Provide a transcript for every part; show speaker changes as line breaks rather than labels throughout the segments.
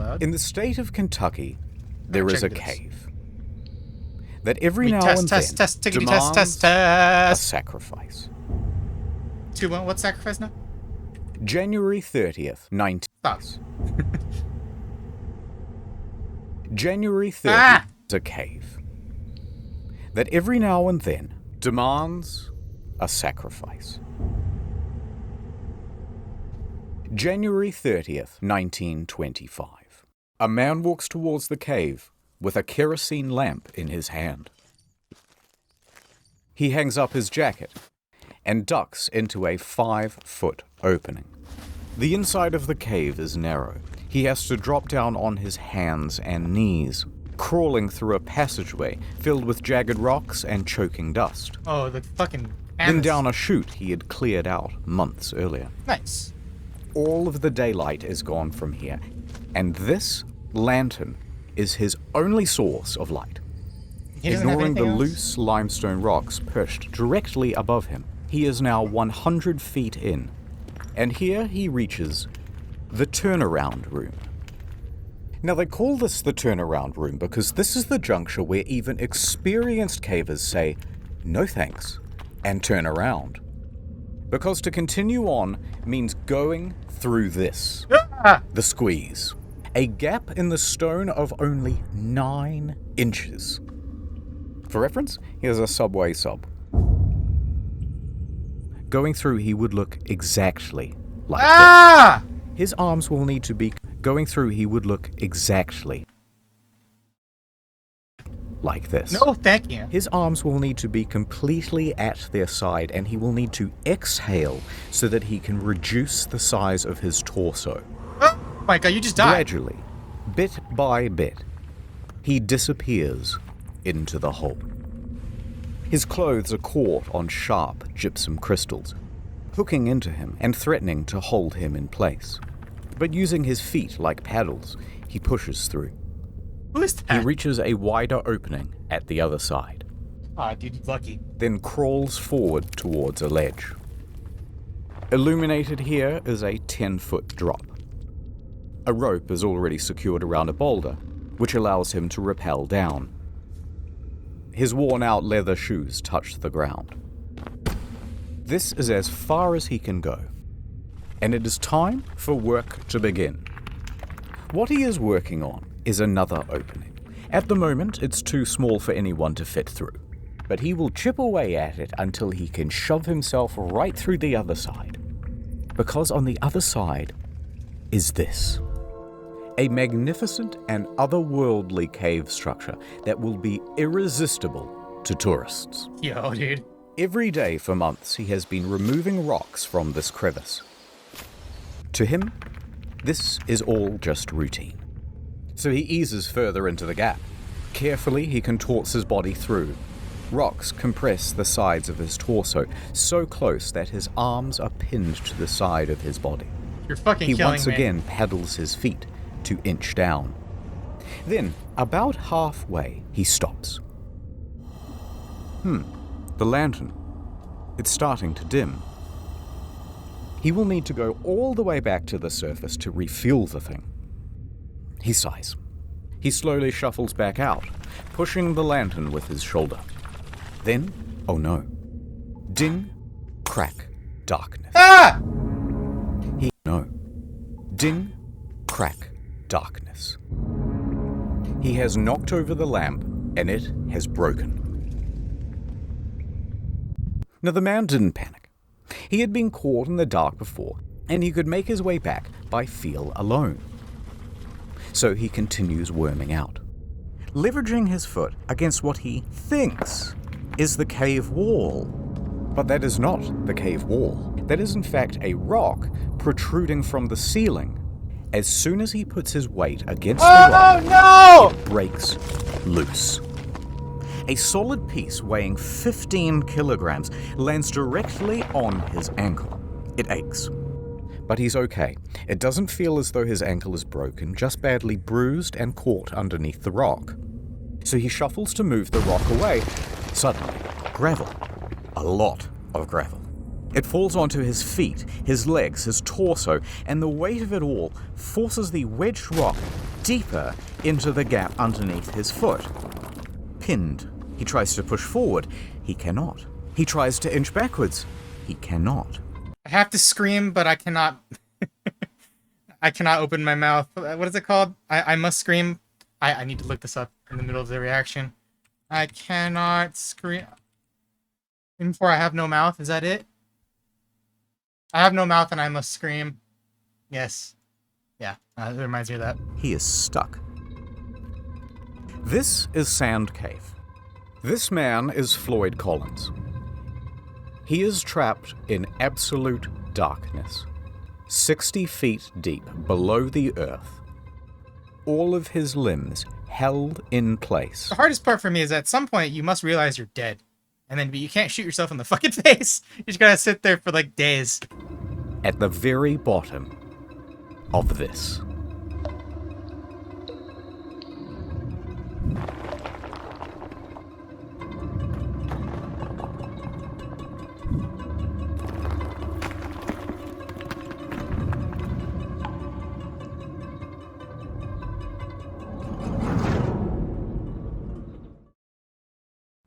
loud.
In the state of Kentucky, there is a cave that
We
every now and then demands a sacrifice.
What sacrifice now?
January 30th, 19...
Stop.
January 30th is a cave that every now and then demands a sacrifice. January 30th, 1925. A man walks towards the cave with a kerosene lamp in his hand. He hangs up his jacket and ducks into a 5-foot opening. The inside of the cave is narrow. He has to drop down on his hands and knees, crawling through a passageway filled with jagged rocks and choking dust.
Oh, the fucking...
Then down a chute he had cleared out months earlier.
Nice.
All of the daylight is gone from here, and this lantern is his only source of light. Ignoring the loose limestone rocks perched directly above him, he is now 100 feet in, and here he reaches the turnaround room. Now they call this the turnaround room because this is the juncture where even experienced cavers say, no thanks, and turn around. Because to continue on means going through this. The squeeze. A gap in the stone of only 9 inches. For reference, here's a subway sub. Going through, he would look exactly like this. His arms will need to be... Going through, he would look exactly like this.
No, thank you.
His arms will need to be completely at their side, and he will need to exhale so that he can reduce the size of his torso.
Oh my god, you just died.
Gradually, bit by bit, he disappears into the hole. His clothes are caught on sharp gypsum crystals, hooking into him and threatening to hold him in place. But using his feet like paddles, he pushes through.
Who is that?
He reaches a wider opening at the other side.
Ah, dude, lucky.
Then crawls forward towards a ledge. Illuminated here is a 10-foot drop. A rope is already secured around a boulder, which allows him to rappel down. His worn-out leather shoes touch the ground. This is as far as he can go, and it is time for work to begin. What he is working on is another opening. At the moment, it's too small for anyone to fit through, but he will chip away at it until he can shove himself right through the other side. Because on the other side is this. A magnificent and otherworldly cave structure that will be irresistible to tourists.
Yo, dude.
Every day for months, he has been removing rocks from this crevice. To him, this is all just routine. So he eases further into the gap. Carefully, he contorts his body through. Rocks compress the sides of his torso so close that his arms are pinned to the side of his body.
You're fucking
He
killing
once
me.
again paddles his feet to inch down. Then, about halfway, he stops. The lantern. It's starting to dim. He will need to go all the way back to the surface to refuel the thing. He sighs. He slowly shuffles back out, pushing the lantern with his shoulder. Then, oh no. Ding, crack, darkness. Ding, crack, darkness. He has knocked over the lamp, and it has broken. Now the man didn't panic. He had been caught in the dark before, and he could make his way back by feel alone. So he continues worming out, leveraging his foot against what he thinks is the cave wall. But that is not the cave wall. That is in fact a rock protruding from the ceiling. As soon as he puts his weight against the rock, it breaks loose. A solid piece weighing 15 kilograms lands directly on his ankle. It aches. But he's okay. It doesn't feel as though his ankle is broken, just badly bruised and caught underneath the rock. So he shuffles to move the rock away. Suddenly, gravel. A lot of gravel. It falls onto his feet, his legs, his torso, and the weight of it all forces the wedged rock deeper into the gap underneath his foot. Pinned. He tries to push forward. He cannot. He tries to inch backwards. He cannot.
I have to scream, but I cannot. I cannot open my mouth. What is it called? I must scream. I need to look this up in the middle of the reaction. I cannot scream. Even before I have no mouth, is that it? I have no mouth and I must scream. Yes. Yeah, it reminds me of that.
He is stuck. This is Sand Cave. This man is Floyd Collins. He is trapped in absolute darkness, 60 feet deep below the earth. All of his limbs held in place.
The hardest part for me is at some point you must realize you're dead. And then you can't shoot yourself in the fucking face. You just gotta sit there for like days.
At the very bottom of this.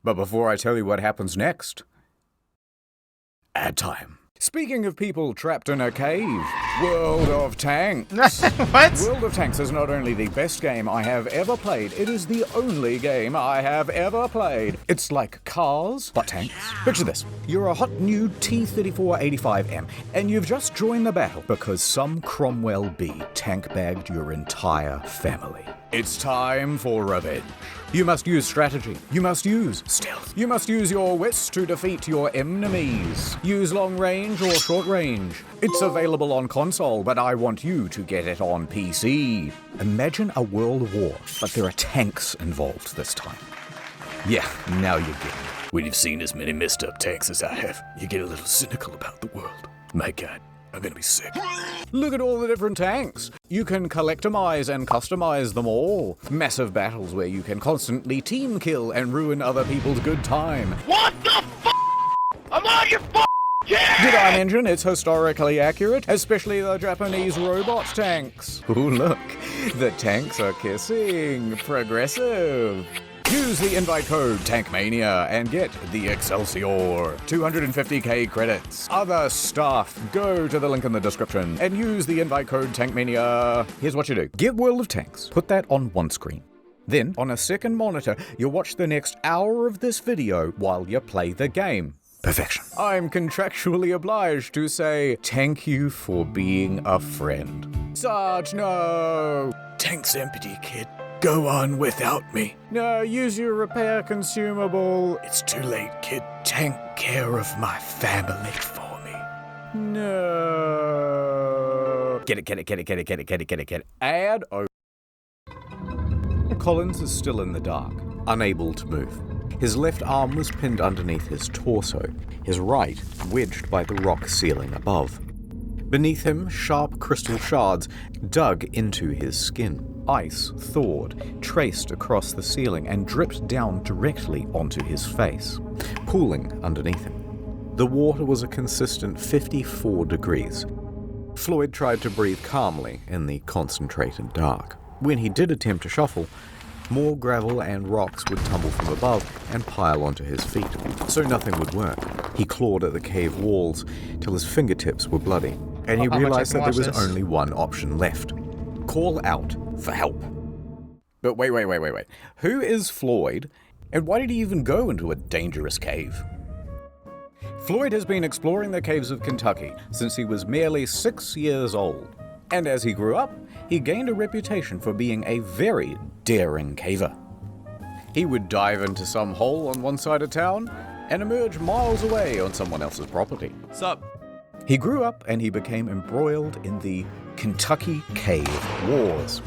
But before I tell you what happens next, ad time. Speaking of people trapped in a cave, World of Tanks.
What?
World of Tanks is not only the best game I have ever played, it is the only game I have ever played. It's like Cars, but tanks. Picture this. You're a hot new T-34-85M, and you've just joined the battle because some Cromwell bee tank-bagged your entire family. It's time for revenge. You must use strategy. You must use stealth. You must use your wits to defeat your enemies. Use long range or short range. It's available on console, but I want you to get it on PC. Imagine a world war, but there are tanks involved this time. Yeah, now you get it.
When you've seen as many messed up tanks as I have, you get a little cynical about the world. My God, I'm gonna be sick.
Look at all the different tanks. You can collectomize and customize them all. Massive battles where you can constantly team kill and ruin other people's good time.
What the f***? I'm on your f***! Yeah!
Did I mention it's historically accurate? Especially the Japanese robot tanks. Ooh, look. The tanks are kissing. Progressive. Use the invite code TANKMANIA and get the Excelsior. 250k credits. Other stuff. Go to the link in the description and use the invite code TANKMANIA. Here's what you do. Get World of Tanks. Put that on one screen. Then, on a second monitor, you'll watch the next hour of this video while you play the game. Perfection. I'm contractually obliged to say thank you for being a friend. Sarge, no!
Tank's empty, kid. Go on without me.
No, use your repair consumable.
It's too late, kid. Tank care of my family for me.
No. Get it. Add over. Collins is still in the dark, unable to move. His left arm was pinned underneath his torso, his right wedged by the rock ceiling above. Beneath him, sharp crystal shards dug into his skin. Ice thawed, traced across the ceiling, and dripped down directly onto his face, pooling underneath him. The water was a consistent 54 degrees. Floyd tried to breathe calmly in the concentrated dark. When he did attempt to shuffle, more gravel and rocks would tumble from above and pile onto his feet, so nothing would work. He clawed at the cave walls till his fingertips were bloody, and he realized that there was only one option left. Call out for help. But wait. Who is Floyd, and why did he even go into a dangerous cave? Floyd has been exploring the caves of Kentucky since he was merely 6 years old. And as he grew up, he gained a reputation for being a very daring caver. He would dive into some hole on one side of town and emerge miles away on someone else's property.
Sup?
He grew up and he became embroiled in the Kentucky Cave Wars.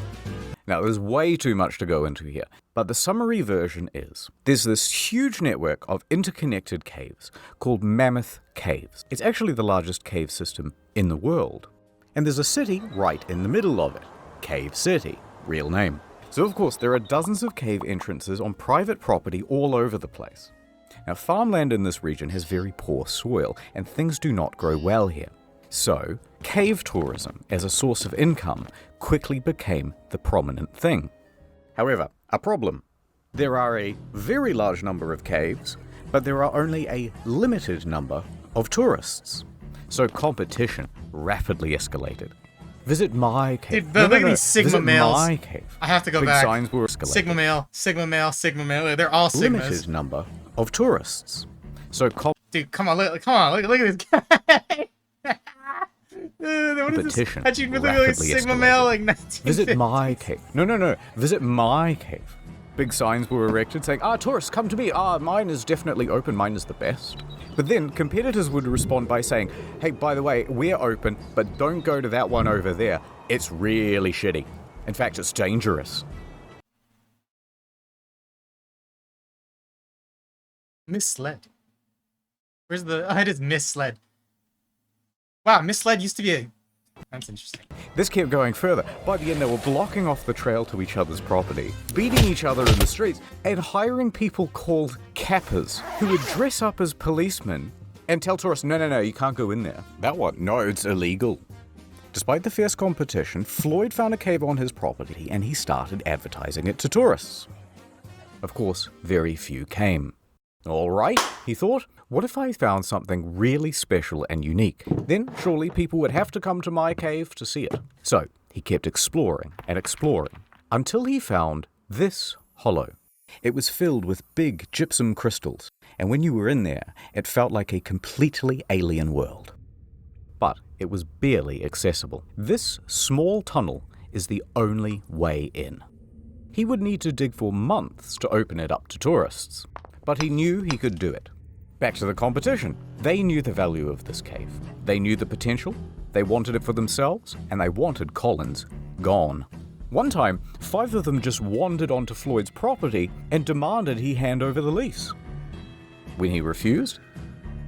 Now, there's way too much to go into here, but the summary version is, there's this huge network of interconnected caves called Mammoth Caves. It's actually the largest cave system in the world. And there's a city right in the middle of it. Cave City, real name. So of course, there are dozens of cave entrances on private property all over the place. Now, farmland in this region has very poor soil, and things do not grow well here. So, cave tourism as a source of income quickly became the prominent thing. However, a problem. There are a very large number of caves, but there are only a limited number of tourists. So competition rapidly escalated. Visit my cave.
Dude, look at these Sigma
Visit
males.
my cave.
I have to go
Big
back.
signs were escalated.
Sigma male, Sigma male, Sigma male. They're all Sigmas.
Limited number of tourists. So
Dude, come on, look at this guy. What is this?
competition
How'd you literally
rapidly
Sigma
escalated.
male like 1950s?
Visit my cave. No. Visit my cave. Big signs were erected saying, tourists, come to me. Mine is definitely open. Mine is the best. But then competitors would respond by saying, hey, by the way, we're open, but don't go to that one over there. It's really shitty. In fact, it's dangerous.
Misled. Where's the... Oh, it is misled. Wow, misled used to be a... That's interesting.
This kept going further. By the end, they were blocking off the trail to each other's property, beating each other in the streets, and hiring people called cappers, who would dress up as policemen and tell tourists, no, you can't go in there. That one? No, it's illegal. Despite the fierce competition, Floyd found a cave on his property and he started advertising it to tourists. Of course, very few came. All right, he thought, what if I found something really special and unique? Then surely people would have to come to my cave to see it. So he kept exploring and exploring until he found this hollow. It was filled with big gypsum crystals, and when you were in there, it felt like a completely alien world. But it was barely accessible. This small tunnel is the only way in. He would need to dig for months to open it up to tourists, but he knew he could do it. Back to the competition. They knew the value of this cave. They knew the potential, they wanted it for themselves, and they wanted Collins gone. One time, 5 of them just wandered onto Floyd's property and demanded he hand over the lease. When he refused,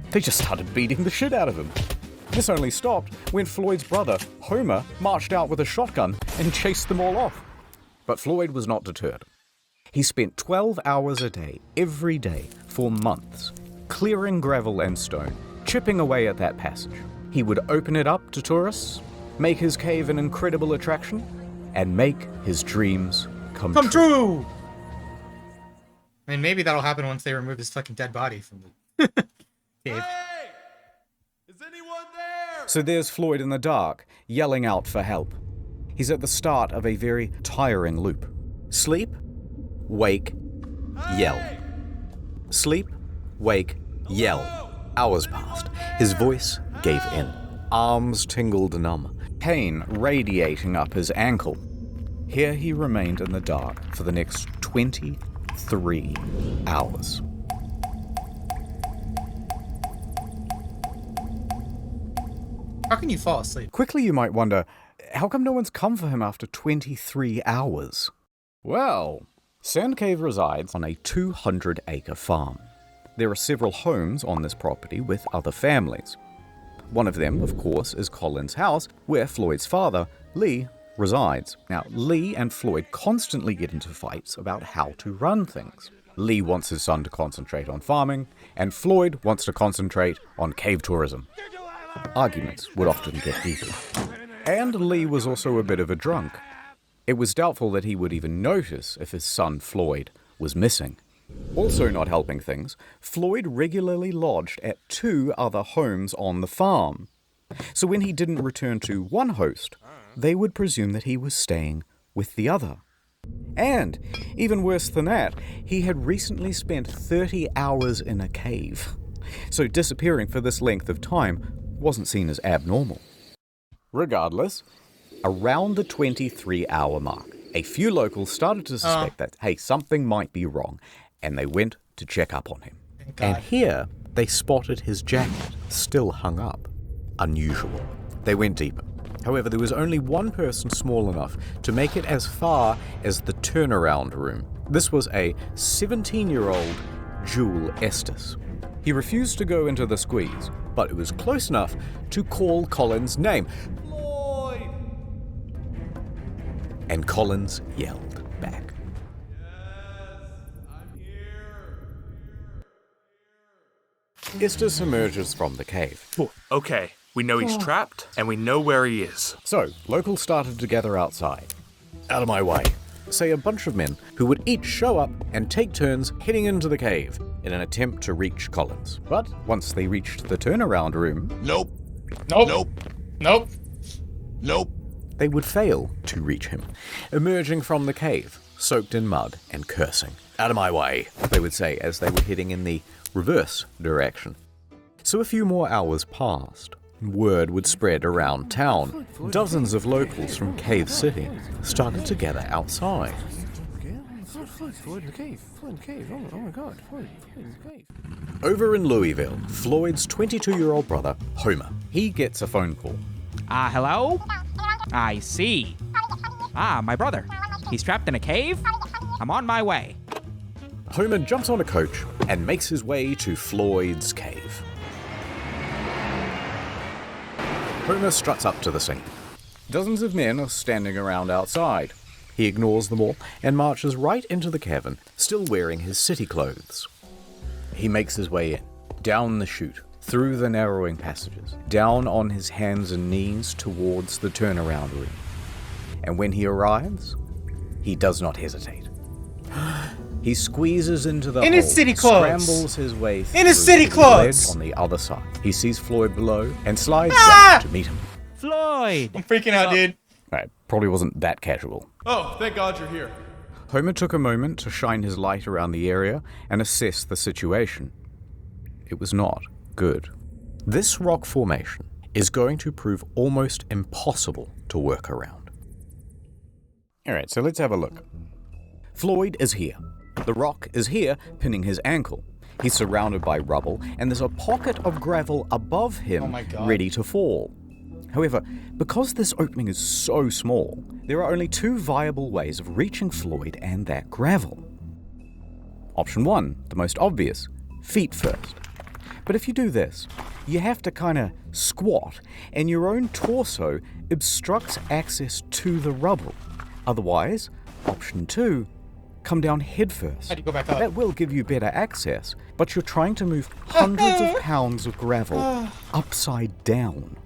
they just started beating the shit out of him. This only stopped when Floyd's brother, Homer, marched out with a shotgun and chased them all off. But Floyd was not deterred. He spent 12 hours a day, every day, for months, clearing gravel and stone, chipping away at that passage. He would open it up to tourists, make his cave an incredible attraction, and make his dreams come true.
I mean, maybe that'll happen once they remove his fucking dead body from the cave.
Hey! Is anyone there?
So there's Floyd in the dark, yelling out for help. He's at the start of a very tiring loop. Sleep, wake, yell. Sleep, wake, yell. Hours passed. His voice gave in. Arms tingled numb. Pain radiating up his ankle. Here he remained in the dark for the next 23 hours.
How can you fall asleep?
Quickly you might wonder, how come no one's come for him after 23 hours? Well, Sand Cave resides on a 200-acre farm. There are several homes on this property with other families. One of them, of course, is Colin's house, where Floyd's father, Lee, resides. Now, Lee and Floyd constantly get into fights about how to run things. Lee wants his son to concentrate on farming, and Floyd wants to concentrate on cave tourism. Arguments would often get heated. And Lee was also a bit of a drunk. It was doubtful that he would even notice if his son Floyd was missing. Also not helping things, Floyd regularly lodged at 2 other homes on the farm. So when he didn't return to one host, they would presume that he was staying with the other. And, even worse than that, he had recently spent 30 hours in a cave. So disappearing for this length of time wasn't seen as abnormal. Regardless, around the 23-hour mark, a few locals started to suspect that, hey, something might be wrong, and they went to check up on him. And here, they spotted his jacket, still hung up. Unusual. They went deeper. However, there was only one person small enough to make it as far as the turnaround room. This was a 17-year-old Jewel Estes. He refused to go into the squeeze, but it was close enough to call Colin's name.
Floyd!
And Collins yelled back.
I'm here.
Estes emerges from the cave.
Okay, We know he's trapped, and we know where he is.
So, locals started to gather outside. Out of my way, say a bunch of men who would each show up and take turns heading into the cave in an attempt to reach Collins. But once they reached the turnaround room,
Nope.
Nope.
Nope.
Nope.
Nope.
they would fail to reach him, emerging from the cave, soaked in mud and cursing. Out of my way, they would say as they were heading in the reverse direction. So a few more hours passed. Word would spread around town. Dozens of locals from Cave City started to gather outside. Over in Louisville, Floyd's 22-year-old brother, Homer, he gets a phone call.
Hello? I see. My brother. He's trapped in a cave? I'm on my way.
Homer jumps on a coach and makes his way to Floyd's cave. Homer struts up to the scene. Dozens of men are standing around outside. He ignores them all and marches right into the cavern, still wearing his city clothes. He makes his way in, down the chute, through the narrowing passages, down on his hands and knees towards the turnaround room. And when he arrives, he does not hesitate. He squeezes into the
In
hole,
his city clothes.
scrambles his way through
In his city
the
clothes.
ledge on the other side. He sees Floyd below and slides
Ah!
down to meet him.
Floyd!
I'm freaking out, dude.
Right, probably wasn't that casual.
Oh, thank God you're here.
Homer took a moment to shine his light around the area and assess the situation. It was not good. This rock formation is going to prove almost impossible to work around. Alright, so let's have a look. Floyd is here. The rock is here, pinning his ankle. He's surrounded by rubble, and there's a pocket of gravel above him,
Oh my God.
ready to fall. However, because this opening is so small, there are only two viable ways of reaching Floyd and that gravel. Option 1, the most obvious, feet first. But if you do this, you have to kind of squat, and your own torso obstructs access to the rubble. Otherwise, option 2, come down head first.
How do you go back up?
That will give you better access, but you're trying to move hundreds of pounds of gravel upside down.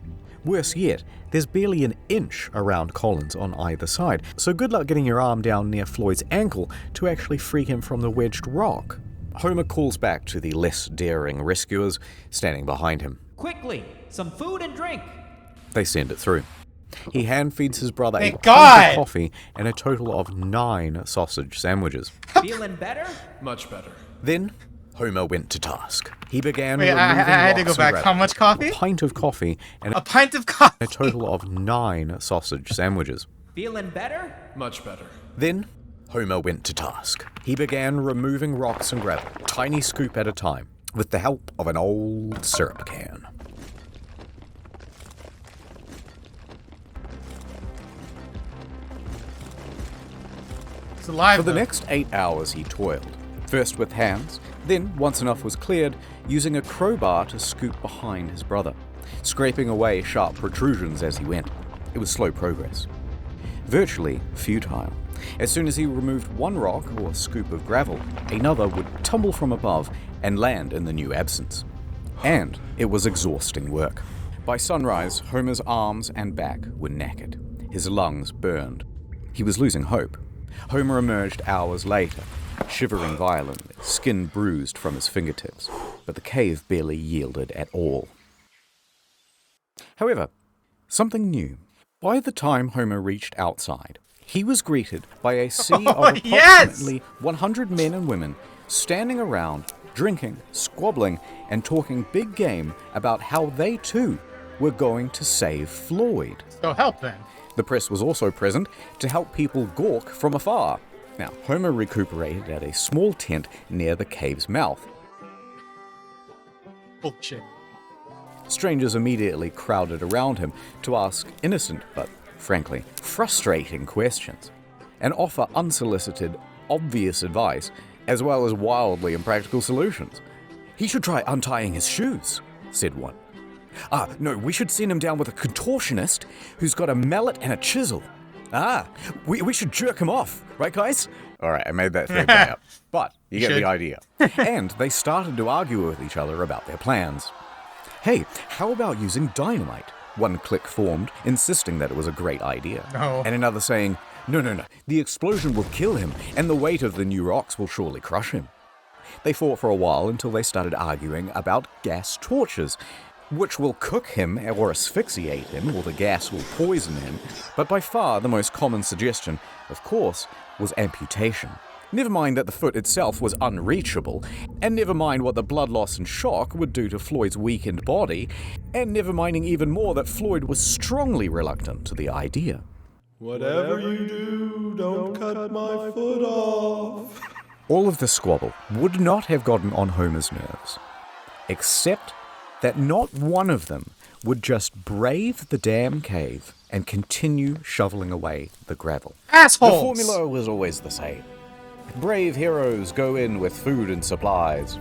Worse yet, there's barely an inch around Collins on either side, so good luck getting your arm down near Floyd's ankle to actually free him from the wedged rock. Homer calls back to the less daring rescuers standing behind him.
Quickly, some food and drink.
They send it through. He hand feeds his brother
Thank
a pint
God!
of coffee and a total of 9 sausage sandwiches.
Feeling better?
Much better.
Then, Homer went to task. He began
Wait,
removing
I had to
rocks
go
and
back.
gravel.
How much coffee?
A pint of coffee and
A pint of coffee.
a total of 9 sausage sandwiches.
Feeling better?
Much better.
Then, Homer went to task. He began removing rocks and gravel, tiny scoop at a time, with the help of an old syrup can.
It's alive.
For the
though.
next 8 hours he toiled, first with hands, then, once enough was cleared, using a crowbar to scoop behind his brother, scraping away sharp protrusions as he went. It was slow progress. Virtually futile. As soon as he removed one rock or scoop of gravel, another would tumble from above and land in the new absence. And it was exhausting work. By sunrise, Homer's arms and back were knackered. His lungs burned. He was losing hope. Homer emerged hours later, shivering violently, skin bruised from his fingertips, but the cave barely yielded at all. However, something new. By the time Homer reached outside, he was greeted by a sea of approximately 100 men and women standing around, drinking, squabbling, and talking big game about how they too were going to save Floyd.
So help then.
The press was also present to help people gawk from afar. Now, Homer recuperated at a small tent near the cave's mouth.
Bullshit.
Strangers immediately crowded around him to ask innocent but, frankly, frustrating questions, and offer unsolicited, obvious advice, as well as wildly impractical solutions. "He should try untying his shoes," said one. "No, we should send him down with a contortionist who's got a mallet and a chisel. We should jerk him off, right, guys?" Alright, I made that third guy up, but you get
should.
the idea. And they started to argue with each other about their plans. Hey, how about using dynamite? One clique formed, insisting that it was a great idea.
No.
And another saying, no, the explosion will kill him, and the weight of the new rocks will surely crush him. They fought for a while until they started arguing about gas torches, which will cook him or asphyxiate him, or the gas will poison him. But by far the most common suggestion, of course, was amputation. Never mind that the foot itself was unreachable, and never mind what the blood loss and shock would do to Floyd's weakened body, and never minding even more that Floyd was strongly reluctant to the idea.
Whatever you do, don't cut my foot off.
All of the squabble would not have gotten on Homer's nerves, except that not one of them would just brave the damn cave and continue shoveling away the gravel.
Assholes!
The formula was always the same. Brave heroes go in with food and supplies,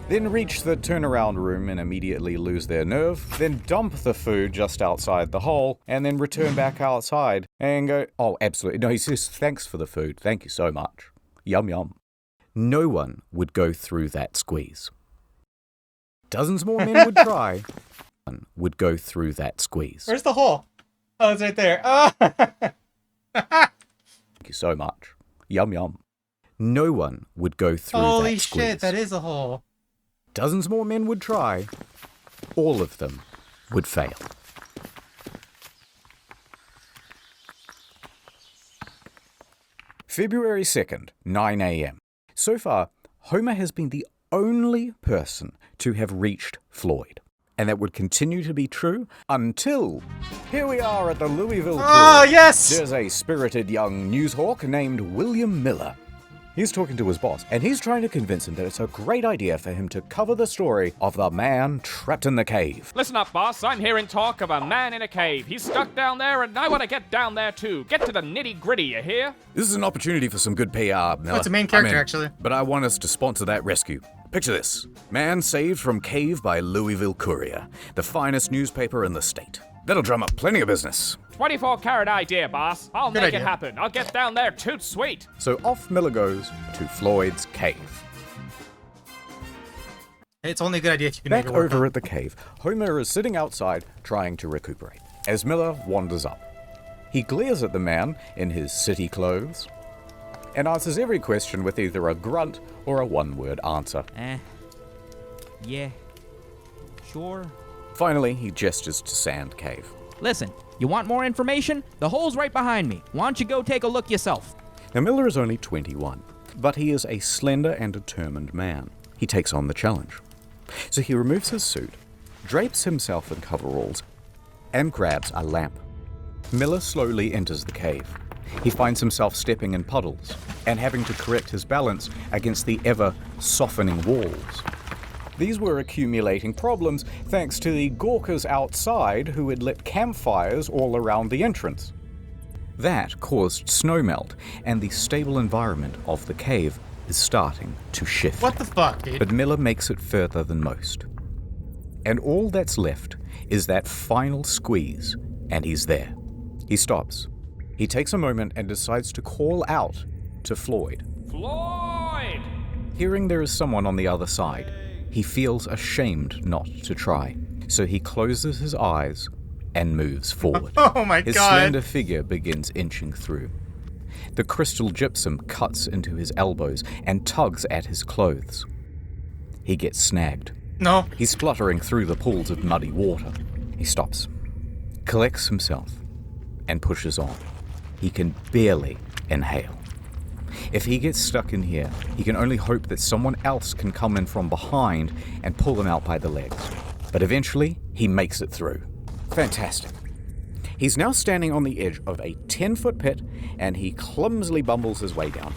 then reach the turnaround room and immediately lose their nerve, then dump the food just outside the hole, and then return back outside and go, oh, absolutely. No, he says, thanks for the food. Thank you so much. Yum, yum. No one would go through that squeeze. Dozens more men would try. One would go through that squeeze.
Where's the hole? Oh, it's right there. Oh.
Thank you so much. Yum, yum. No one would go through
Holy
that squeeze.
shit, that is a hole.
Dozens more men would try. All of them would fail. February 2nd, 9 a.m. So far, Homer has been the only person to have reached Floyd. And that would continue to be true until here we are at the Louisville
Oh,
Court.
yes!
There's a spirited young newshawk named William Miller. He's talking to his boss, and he's trying to convince him that it's a great idea for him to cover the story of the man trapped in the cave.
Listen up, boss. I'm hearing talk of a man in a cave. He's stuck down there, and I want to get down there, too. Get to the nitty-gritty, you hear?
This is an opportunity for some good PR, Miller.
Oh, it's a main character,
I'm in.
actually.
But I want us to sponsor that rescue. Picture this. Man saved from cave by Louisville Courier, the finest newspaper in the state. That'll drum up plenty of business.
24-carat idea, boss. I'll
Good
make
idea.
it happen. I'll get down there toot sweet.
So off Miller goes to Floyd's cave.
It's only a good idea if you can
Back
make it work.
over at the cave, Homer is sitting outside trying to recuperate. As Miller wanders up, he glares at the man in his city clothes and answers every question with either a grunt or a one-word answer.
Yeah. Sure.
Finally, he gestures to Sand Cave.
Listen, you want more information? The hole's right behind me. Why don't you go take a look yourself?
Now, Miller is only 21, but he is a slender and determined man. He takes on the challenge. So he removes his suit, drapes himself in coveralls, and grabs a lamp. Miller slowly enters the cave. He finds himself stepping in puddles and having to correct his balance against the ever-softening walls. These were accumulating problems thanks to the gawkers outside who had lit campfires all around the entrance. That caused snowmelt, and the stable environment of the cave is starting to shift.
What the fuck, dude?
But Miller makes it further than most. And all that's left is that final squeeze, and he's there. He stops. He takes a moment and decides to call out to Floyd.
Floyd!
Hearing there is someone on the other side, he feels ashamed not to try. So he closes his eyes and moves forward.
Oh my
His
god.
slender figure begins inching through. The crystal gypsum cuts into his elbows and tugs at his clothes. He gets snagged.
No.
He's spluttering through the pools of muddy water. He stops, collects himself, and pushes on. He can barely inhale. If he gets stuck in here, he can only hope that someone else can come in from behind and pull him out by the legs. But eventually, he makes it through. Fantastic. He's now standing on the edge of a 10-foot pit, and he clumsily bumbles his way down.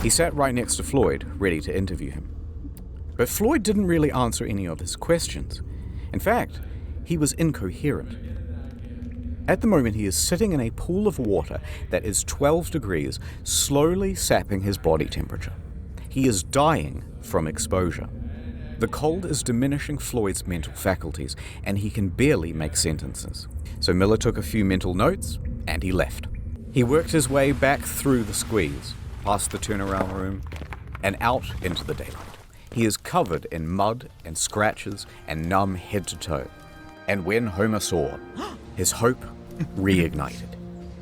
He sat right next to Floyd, ready to interview him. But Floyd didn't really answer any of his questions. In fact, he was incoherent. At the moment, he is sitting in a pool of water that is 12 degrees, slowly sapping his body temperature. He is dying from exposure. The cold is diminishing Floyd's mental faculties, and he can barely make sentences. So Miller took a few mental notes, and he left. He worked his way back through the squeeze, past the turnaround room, and out into the daylight. He is covered in mud and scratches and numb head to toe. And when Homer saw, his hope reignited.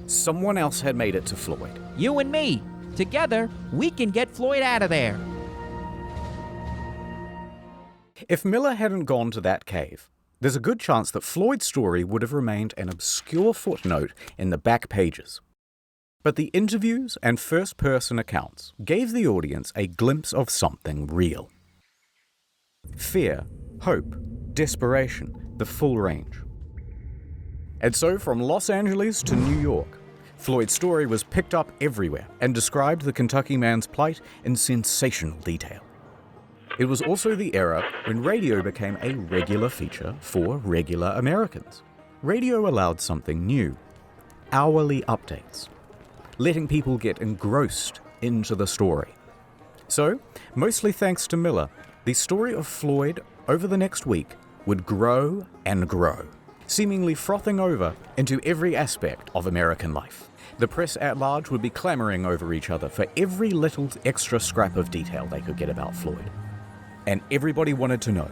Someone else had made it to Floyd.
You and me. Together, we can get Floyd out of there.
If Miller hadn't gone to that cave, there's a good chance that Floyd's story would have remained an obscure footnote in the back pages. But the interviews and first-person accounts gave the audience a glimpse of something real. Fear, hope, desperation, the full range. And so from Los Angeles to New York, Floyd's story was picked up everywhere and described the Kentucky man's plight in sensational detail. It was also the era when radio became a regular feature for regular Americans. Radio allowed something new, hourly updates, letting people get engrossed into the story. So, mostly thanks to Miller, the story of Floyd over the next week would grow and grow, seemingly frothing over into every aspect of American life. The press at large would be clamoring over each other for every little extra scrap of detail they could get about Floyd. And everybody wanted to know,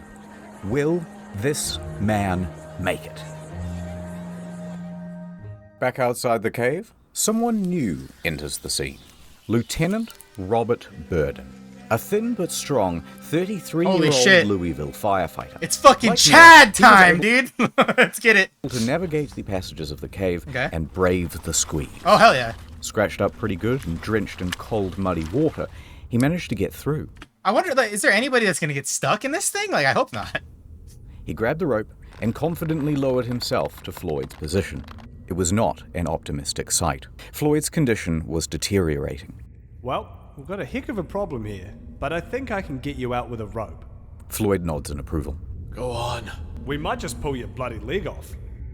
will this man make it? Back outside the cave, someone new enters the scene. Lieutenant Robert Burden, a thin but strong 33-year-old Louisville firefighter.
It's fucking
Like
Chad
Miller,
time, dude! Let's get it.
To navigate the passages of the cave and brave the squeeze.
Oh, hell yeah.
Scratched up pretty good and drenched in cold, muddy water, he managed to get through.
I wonder, like, is there anybody that's gonna get stuck in this thing? Like, I hope not.
He grabbed the rope and confidently lowered himself to Floyd's position. It was not an optimistic sight. Floyd's condition was deteriorating.
Well, we've got a heck of a problem here, but I think I can get you out with a rope.
Floyd nods in approval.
Go on.
We might just pull your bloody leg off.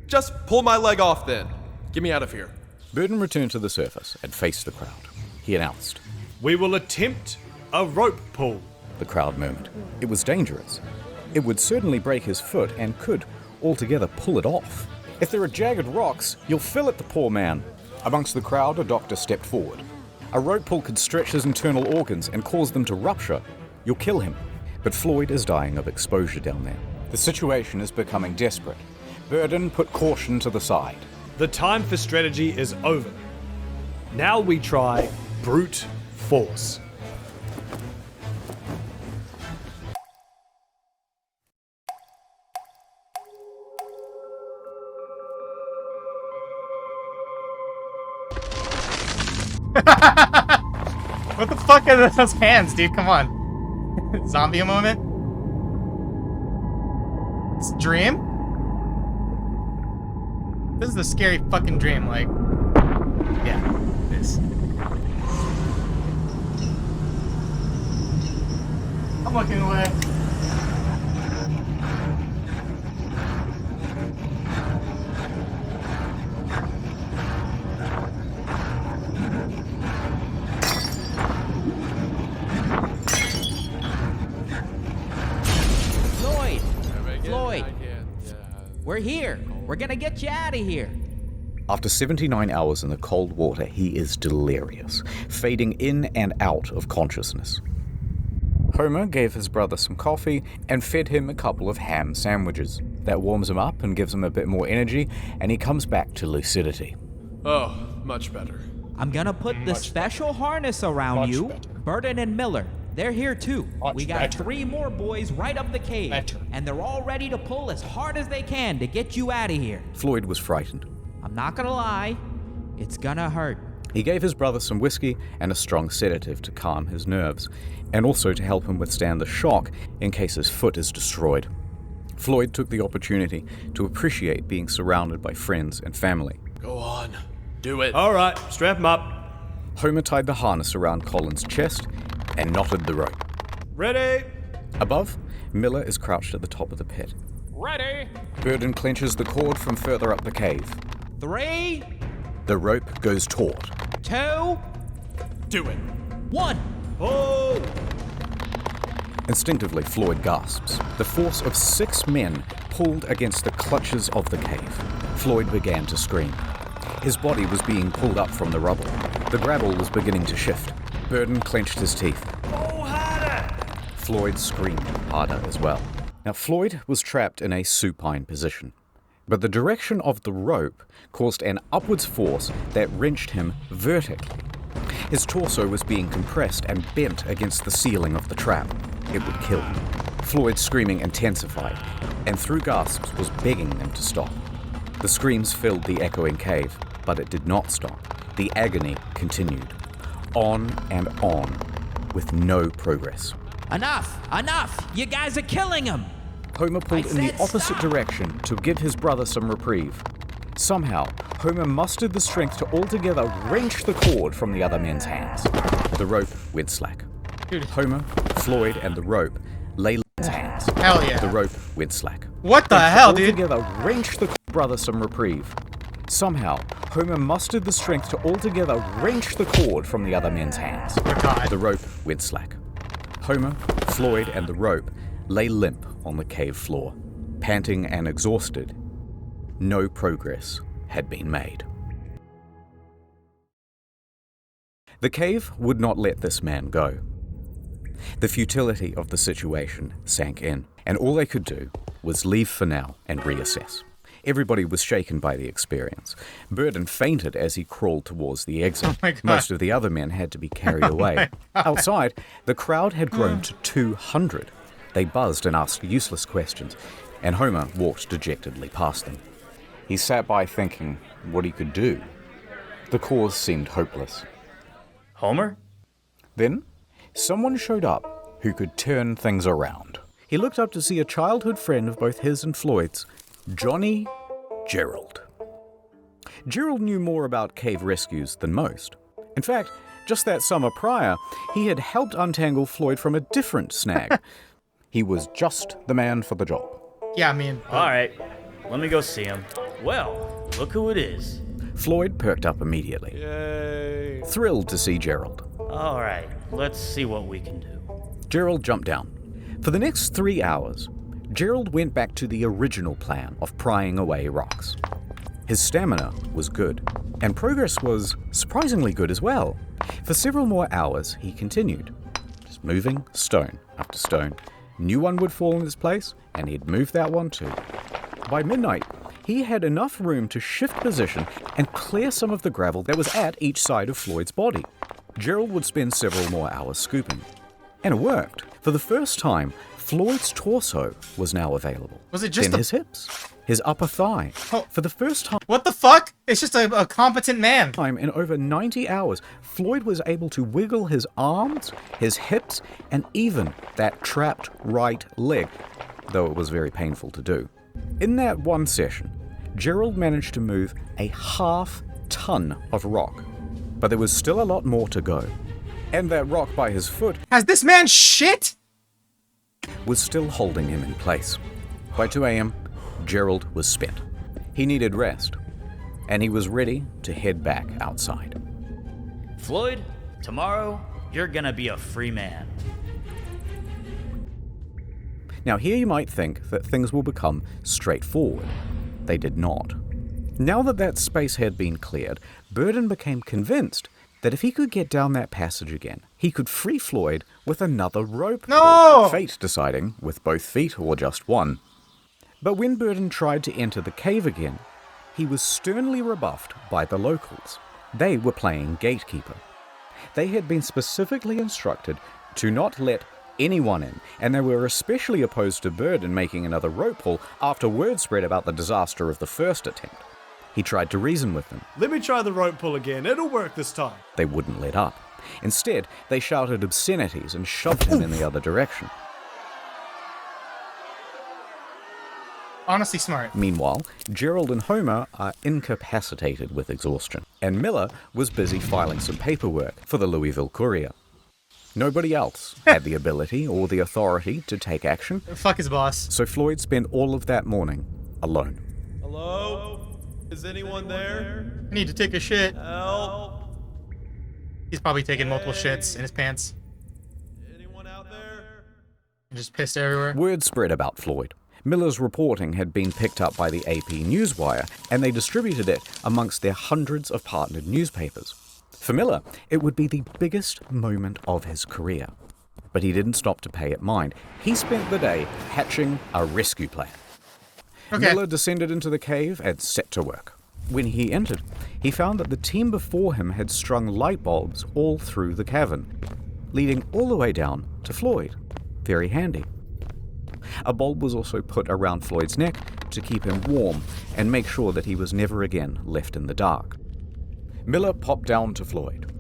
Just pull my leg off then. Get me out of here.
Burden returned to the surface and faced the crowd. He announced,
We will attempt a rope pull.
the crowd murmured. It was dangerous. It would certainly break his foot and could altogether pull it off. If there are jagged rocks, you'll fillet the poor man. Amongst the crowd, a doctor stepped forward. A rope pull could stretch his internal organs and cause them to rupture. You'll kill him. But Floyd is dying of exposure down there. The situation is becoming desperate. Burden put caution to the side.
The time for strategy is over. Now we try brute force.
What the fuck are those hands, dude? Come on. Zombie moment? It's a dream? This is a scary fucking dream, like... Yeah, this. I'm looking away.
Floyd, we're here. We're gonna get you out of here.
After 79 hours in the cold water, he is delirious, fading in and out of consciousness. Homer gave his brother some coffee and fed him a couple of ham sandwiches. That warms him up and gives him a bit more energy, and he comes back to lucidity.
Oh, much better.
I'm gonna put the special harness around you. Burden and Miller, they're here too. We got 3 more boys right up the cave, and they're all ready to pull as hard as they can to get you out of here.
Floyd was frightened.
I'm not gonna lie, it's gonna hurt.
He gave his brother some whiskey and a strong sedative to calm his nerves, and also to help him withstand the shock in case his foot is destroyed. Floyd took the opportunity to appreciate being surrounded by friends and family.
Go on. Do it.
All right, strap him up.
Homer tied the harness around Colin's chest and knotted the rope.
Ready?
Above, Miller is crouched at the top of the pit.
Ready?
Burden clenches the cord from further up the cave.
3,
The rope goes taut.
2,
Do it.
1.
Pull!
Instinctively, Floyd gasps. The force of 6 men pulled against the clutches of the cave. Floyd began to scream. His body was being pulled up from the rubble. The gravel was beginning to shift. Burden clenched his teeth.
Pull harder!
Floyd screamed harder as well. Now, Floyd was trapped in a supine position, but the direction of the rope caused an upwards force that wrenched him vertically. His torso was being compressed and bent against the ceiling of the trap. It would kill him. Floyd's screaming intensified, and through gasps was begging them to stop. The screams filled the echoing cave, but it did not stop. The agony continued, on and on, with no progress.
Enough! Enough! You guys are killing him!
Homer pulled in the opposite direction to give his brother some reprieve. Somehow, Homer mustered the strength to altogether wrench the cord from the other men's hands. The rope went slack.
Dude.
Homer, Floyd, and the rope lay in his hands.
Hell yeah.
The rope went slack.
What the hell, dude?
Altogether wrench the brother some reprieve. Somehow, Homer mustered the strength to altogether wrench the cord from the other men's hands.
Oh God.
The rope went slack. Homer, Floyd, and the rope lay limp on the cave floor, panting and exhausted. No progress had been made. The cave would not let this man go. The futility of the situation sank in, and all they could do was leave for now and reassess. Everybody was shaken by the experience. Burden fainted as he crawled towards the exit.
Oh my God.
Most of the other men had to be carried away. Outside, the crowd had grown to 200. They buzzed and asked useless questions, and Homer walked dejectedly past them. He sat by thinking what he could do. The cause seemed hopeless.
Homer?
Then, someone showed up who could turn things around. He looked up to see a childhood friend of both his and Floyd's, Johnny Gerald. Gerald knew more about cave rescues than most. In fact, just that summer prior, he had helped untangle Floyd from a different snag. He was just the man for the job.
Yeah, I mean.
All right, let me go see him. Well, look who it is.
Floyd perked up immediately,
Yay.
thrilled to see Gerald.
All right, let's see what we can do.
Gerald jumped down. For the next 3 hours, Gerald went back to the original plan of prying away rocks. His stamina was good, and progress was surprisingly good as well. For several more hours, he continued, just moving stone after stone. New one would fall in its place, and he'd move that one too. By midnight, he had enough room to shift position and clear some of the gravel that was at each side of Floyd's body. Gerald would spend several more hours scooping. And it worked. For the first time, Floyd's torso was now available.
Was it just
then his hips, his upper thigh.
Oh.
For the first
What the fuck? It's just a competent man.
time in over 90 hours, Floyd was able to wiggle his arms, his hips, and even that trapped right leg, though it was very painful to do. In that one session, Gerald managed to move a half-ton of rock, but there was still a lot more to go. And that rock by his foot
Has this man shit?
was still holding him in place. By 2 a.m., Gerald was spent. He needed rest, and he was ready to head back outside.
Floyd, tomorrow, you're gonna be a free man.
Now here you might think that things will become straightforward. They did not. Now that space had been cleared, Burden became convinced that if he could get down that passage again, he could free Floyd with another rope.
No!
Fate deciding with both feet or just one. But when Burden tried to enter the cave again, he was sternly rebuffed by the locals. They were playing gatekeeper. They had been specifically instructed to not let anyone in, and they were especially opposed to Burden making another rope pull after word spread about the disaster of the first attempt. He tried to reason with them.
Let me try the rope pull again. It'll work this time.
They wouldn't let up. Instead, they shouted obscenities and shoved him in the other direction.
Honestly smart.
Meanwhile, Gerald and Homer are incapacitated with exhaustion, and Miller was busy filing some paperwork for the Louisville Courier. Nobody else had the ability or the authority to take action,
Fuck his boss.
so Floyd spent all of that morning alone.
Hello? Is anyone there?
I need to take a shit.
Help?
He's probably taking multiple shits in his pants
Anyone out there?
and just pissed everywhere.
Word spread about Floyd. Miller's reporting had been picked up by the AP Newswire, and they distributed it amongst their hundreds of partnered newspapers. For Miller, it would be the biggest moment of his career. but he didn't stop to pay it mind. He spent the day hatching a rescue plan.
Okay.
Miller descended into the cave and set to work. When he entered, he found that the team before him had strung light bulbs all through the cavern, leading all the way down to Floyd. Very handy. A bulb was also put around Floyd's neck to keep him warm and make sure that he was never again left in the dark. Miller popped down to Floyd.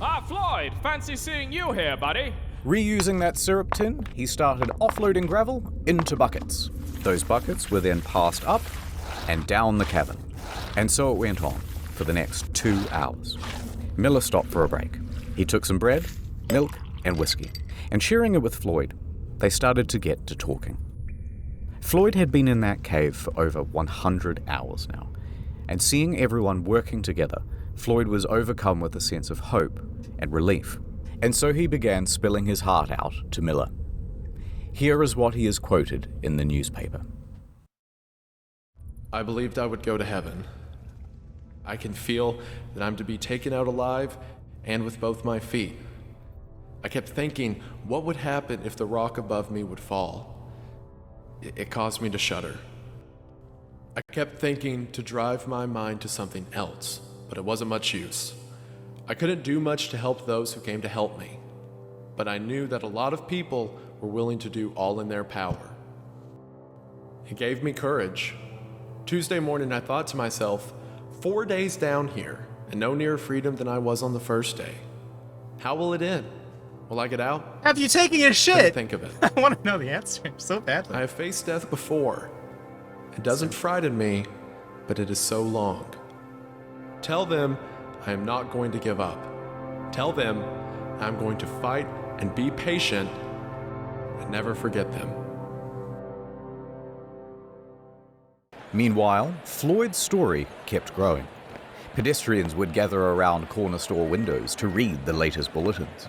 Ah, Floyd, fancy seeing you here, buddy.
Reusing that syrup tin, he started offloading gravel into buckets. Those buckets were then passed up and down the cavern. And so it went on for the next 2 hours. Miller stopped for a break. He took some bread, milk, and whiskey, and sharing it with Floyd, they started to get to talking. Floyd had been in that cave for over 100 hours now, and seeing everyone working together, Floyd was overcome with a sense of hope and relief, and so he began spilling his heart out to Miller. Here is what he is quoted in the newspaper.
I believed I would go to heaven. I can feel that I'm to be taken out alive and with both my feet. I kept thinking, what would happen if the rock above me would fall? It caused me to shudder. I kept thinking to drive my mind to something else, but it wasn't much use. I couldn't do much to help those who came to help me, but I knew that a lot of people were willing to do all in their power. It gave me courage. Tuesday morning, I thought to myself, 4 days down here, and no nearer freedom than I was on the first day. How will it end? Will I get out?
Have you taken your
Couldn't
shit?
think of it.
I want to know the answer so badly.
I have faced death before. It doesn't frighten me, but it is so long. Tell them I am not going to give up. Tell them I'm going to fight and be patient and never forget them.
Meanwhile, Floyd's story kept growing. Pedestrians would gather around corner store windows to read the latest bulletins.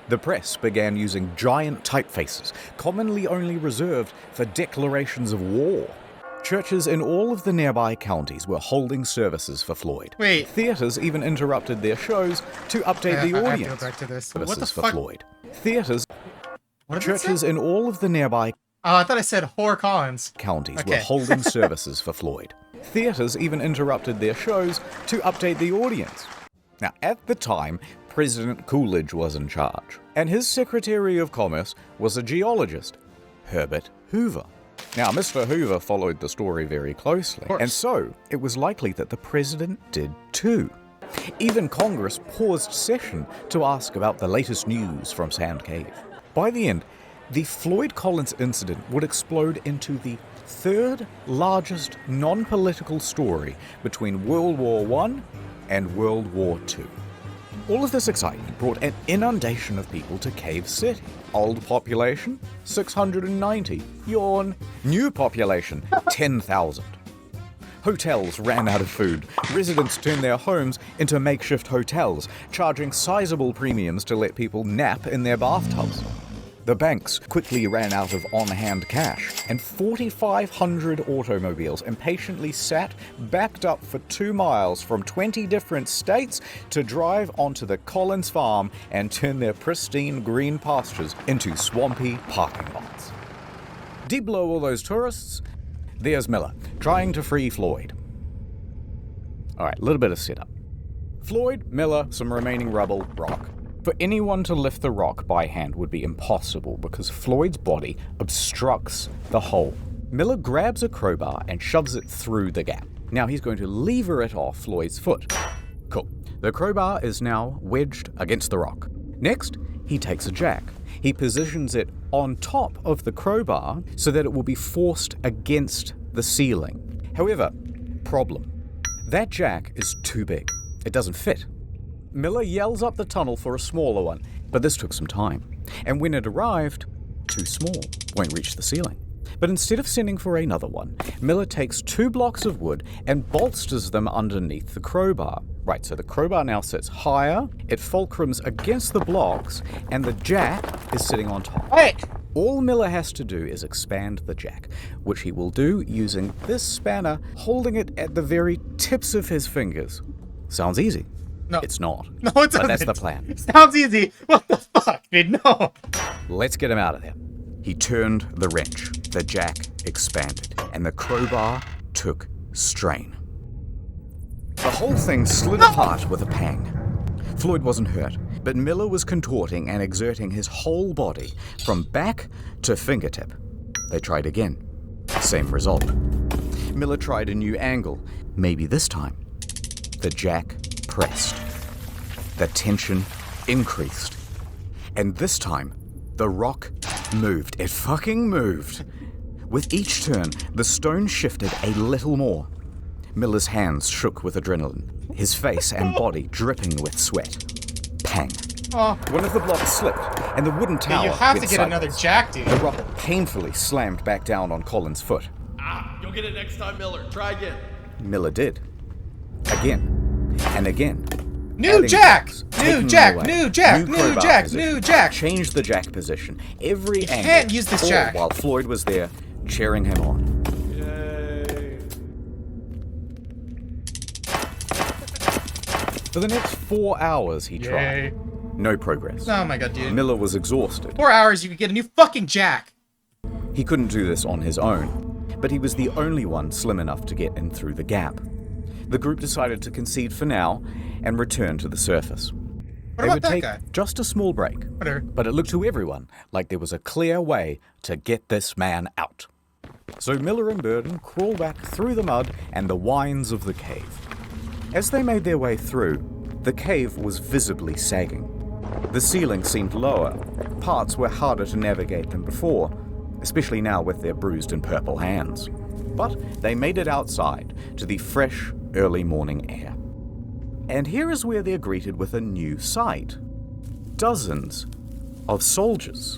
The press began using giant typefaces, commonly only reserved for declarations of war. Churches in all of the nearby counties were holding services for Floyd.
Wait.
Theaters even interrupted their shows to update the
I have to
audience.
go back to this.
Services
What the
for
fuck?
Floyd. Theaters,
What did it say?
churches in all of the nearby
Oh, I thought I said Whore Collins.
counties were
Okay.
holding services for Floyd. Theaters even interrupted their shows to update the audience. Now, at the time, President Coolidge was in charge, and his Secretary of Commerce was a geologist, Herbert Hoover. Now, Mr. Hoover followed the story very closely, and so it was likely that the president did too. Even Congress paused session to ask about the latest news from Sand Cave. By the end, the Floyd Collins incident would explode into the third largest non-political story between World War I and World War II. All of this excitement brought an inundation of people to Cave City. Old population, 690. Yawn. New population, 10,000. Hotels ran out of food. Residents turned their homes into makeshift hotels, charging sizable premiums to let people nap in their bathtubs. The banks quickly ran out of on-hand cash, and 4,500 automobiles impatiently sat backed up for 2 miles from 20 different states to drive onto the Collins farm and turn their pristine green pastures into swampy parking lots. Deep below all those tourists, there's Miller, trying to free Floyd. Alright, a little bit of setup. Floyd, Miller, some remaining rubble, rock. For anyone to lift the rock by hand would be impossible because Floyd's body obstructs the hole. Miller grabs a crowbar and shoves it through the gap. Now he's going to lever it off Floyd's foot. Cool. The crowbar is now wedged against the rock. Next, he takes a jack. He positions it on top of the crowbar so that it will be forced against the ceiling. However, problem. That jack is too big. It doesn't fit. Miller yells up the tunnel for a smaller one, but this took some time. And when it arrived, too small, won't reach the ceiling. But instead of sending for another one, Miller takes 2 blocks of wood and bolsters them underneath the crowbar. Right, so the crowbar now sits higher, it fulcrums against the blocks, and the jack is sitting on top.
Hey!
All Miller has to do is expand the jack, which he will do using this spanner, holding it at the very tips of his fingers. Sounds easy.
No.
It's not.
No, it doesn't.
But that's the plan.
Sounds easy. What the fuck, dude? No.
Let's get him out of there. He turned the wrench. The jack expanded, and the crowbar took strain. The whole thing slid apart with a pang. Floyd wasn't hurt, but Miller was contorting and exerting his whole body from back to fingertip. They tried again. Same result. Miller tried a new angle. Maybe this time. The jack pressed. The tension increased. And this time, the rock moved. It fucking moved. With each turn, the stone shifted a little more. Miller's hands shook with adrenaline, his face and body dripping with sweat. Pang.
Oh.
One of the blocks slipped, and the wooden tower
You have to
went
get
sideways.
another jack, dude.
The rock painfully slammed back down on Colin's foot.
You'll get it next time, Miller. Try again.
Miller did. Again. And again.
New
Adding
jack!
blocks,
New
taking
jack!
away.
New jack! New
crowbar
jack!
position.
New jack!
Change the jack position. Every angle.
can't use this
all
jack.
While Floyd was there, cheering him on. For the next 4 hours, he tried. No progress.
Oh my god, dude.
Miller was exhausted.
4 hours, you could get a new fucking jack.
He couldn't do this on his own, but he was the only one slim enough to get in through the gap. The group decided to concede for now and return to the surface.
What
They
about
would
that
take
guy?
just a small break,
Whatever.
but it looked to everyone like there was a clear way to get this man out. So Miller and Burden crawled back through the mud and the wines of the cave. As they made their way through, the cave was visibly sagging. The ceiling seemed lower. Parts were harder to navigate than before, especially now with their bruised and purple hands. But they made it outside to the fresh, early morning air. And here is where they're greeted with a new sight. Dozens of soldiers.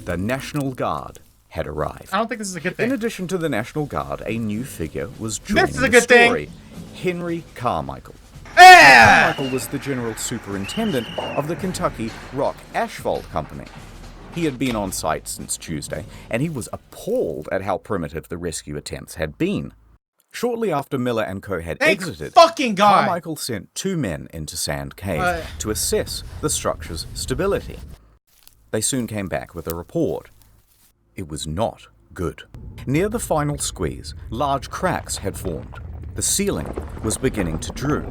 The National Guard had arrived.
I don't think this is a good
In
thing.
addition to the National Guard, a new figure was joining
This is a
the
good thing.
story. Henry Carmichael.
Yeah!
Carmichael was the general superintendent of the Kentucky Rock Asphalt Company. He had been on site since Tuesday, and he was appalled at how primitive the rescue attempts had been. Shortly after Miller and co. had
Thank
exited,
fucking God.
Carmichael sent 2 men into Sand Cave to assess the structure's stability. They soon came back with a report. It was not good. Near the final squeeze, large cracks had formed. The ceiling was beginning to droop.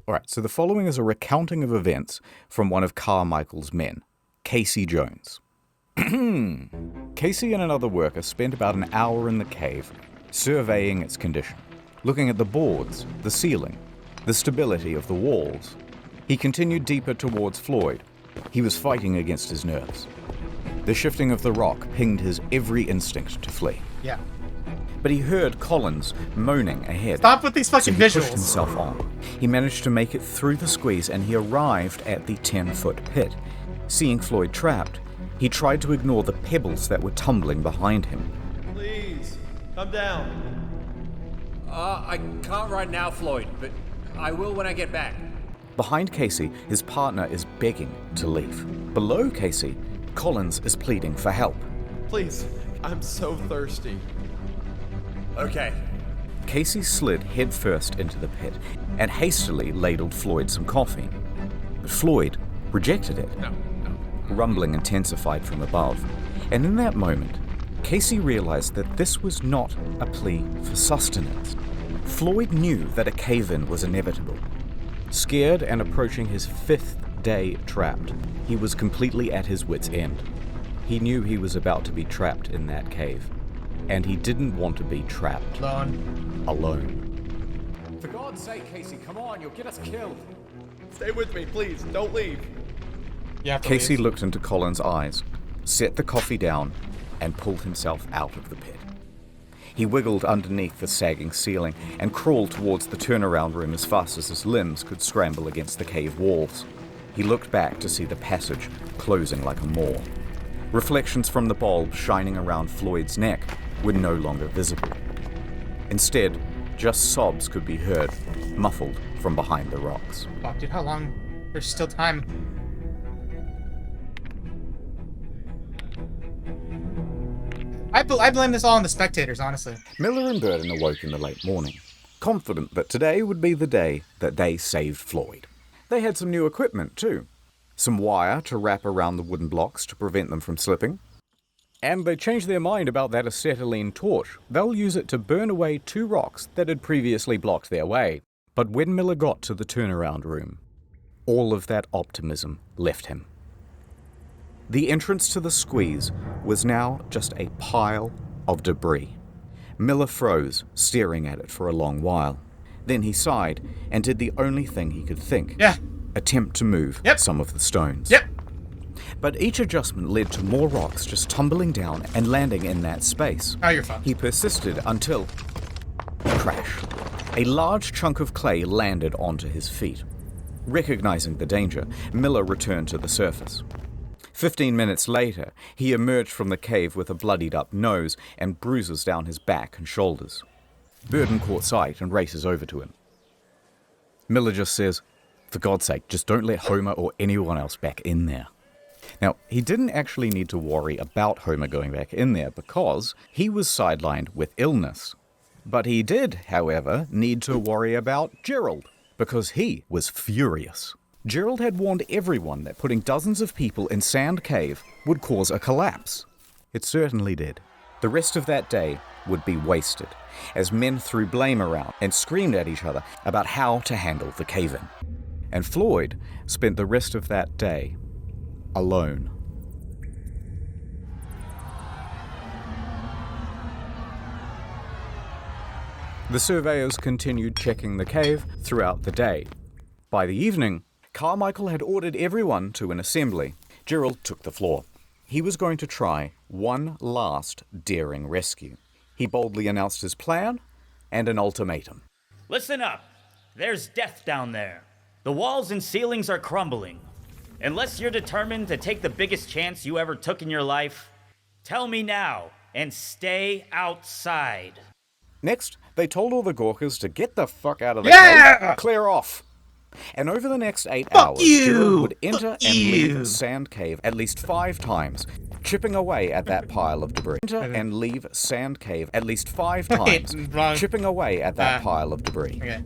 Alright, so the following is a recounting of events from one of Carmichael's men, Casey Jones. Casey and another worker spent about an hour in the cave, surveying its condition, looking at the boards, the ceiling, the stability of the walls. He continued deeper towards Floyd. He was fighting against his nerves. The shifting of the rock pinged his every instinct to flee.
Yeah.
But he heard Collins moaning ahead.
Stop with these
So
fucking
he pushed
visuals.
himself on. He managed to make it through the squeeze and he arrived at the 10-foot pit. Seeing Floyd trapped, he tried to ignore the pebbles that were tumbling behind him.
Please, come down.
I can't right now, Floyd, but I will when I get back.
Behind Casey, his partner is begging to leave. Below Casey, Collins is pleading for help.
Please, I'm so thirsty.
Okay.
Casey slid headfirst into the pit and hastily ladled Floyd some coffee. But Floyd rejected it.
No.
Rumbling intensified from above, and in that moment, Casey realized that this was not a plea for sustenance. Floyd knew that a cave-in was inevitable. Scared and approaching his 5th day trapped, he was completely at his wit's end. He knew he was about to be trapped in that cave, and he didn't want to be trapped alone.
For God's sake, Casey, come on, you'll get us killed.
Stay with me, please. Don't leave.
Casey looked into Colin's eyes, set the coffee down, and pulled himself out of the pit. He wiggled underneath the sagging ceiling and crawled towards the turnaround room as fast as his limbs could scramble against the cave walls. He looked back to see the passage closing like a maw. Reflections from the bulb shining around Floyd's neck were no longer visible. Instead, just sobs could be heard, muffled from behind the rocks.
Fuck, dude, how long? There's still time. I blame this all on the spectators, honestly.
Miller and Burden awoke in the late morning. confident that today would be the day that they saved Floyd. They had some new equipment too. Some wire to wrap around the wooden blocks to prevent them from slipping. And they changed their mind about that acetylene torch. They'll use it to burn away 2 rocks that had previously blocked their way. But when Miller got to the turnaround room, all of that optimism left him. The entrance to the squeeze was now just a pile of debris. Miller froze, staring at it for a long while. Then he sighed and did the only thing he could think. Attempt to move some of the stones. But each adjustment led to more rocks just tumbling down and landing in that space.
Oh, you're fine.
He persisted until... crash. A large chunk of clay landed onto his feet. Recognizing the danger, Miller returned to the surface. 15 minutes later, he emerged from the cave with a bloodied-up nose and bruises down his back and shoulders. Burden caught sight and races over to him. Miller just says, "For God's sake, just don't let Homer or anyone else back in there." Now, he didn't actually need to worry about Homer going back in there because he was sidelined with illness. But he did, however, need to worry about Gerald because he was furious. Gerald had warned everyone that putting dozens of people in Sand Cave would cause a collapse. It certainly did. The rest of that day would be wasted, as men threw blame around and screamed at each other about how to handle the cave-in. And Floyd spent the rest of that day alone. The surveyors continued checking the cave throughout the day. By the evening, Carmichael had ordered everyone to an assembly. Gerald took the floor. He was going to try one last daring rescue. He boldly announced his plan and an ultimatum.
Listen up. There's death down there. The walls and ceilings are crumbling. Unless you're determined to take the biggest chance you ever took in your life, tell me now and stay outside.
Next, they told all the Gorkas to get the fuck out of the cave, clear off. And over the next 8 hours, Gerald would enter and leave Sand Cave at least 5 times, chipping away at that pile of debris. Enter and leave Sand Cave at least 5 times, chipping away at that pile of debris.
Okay.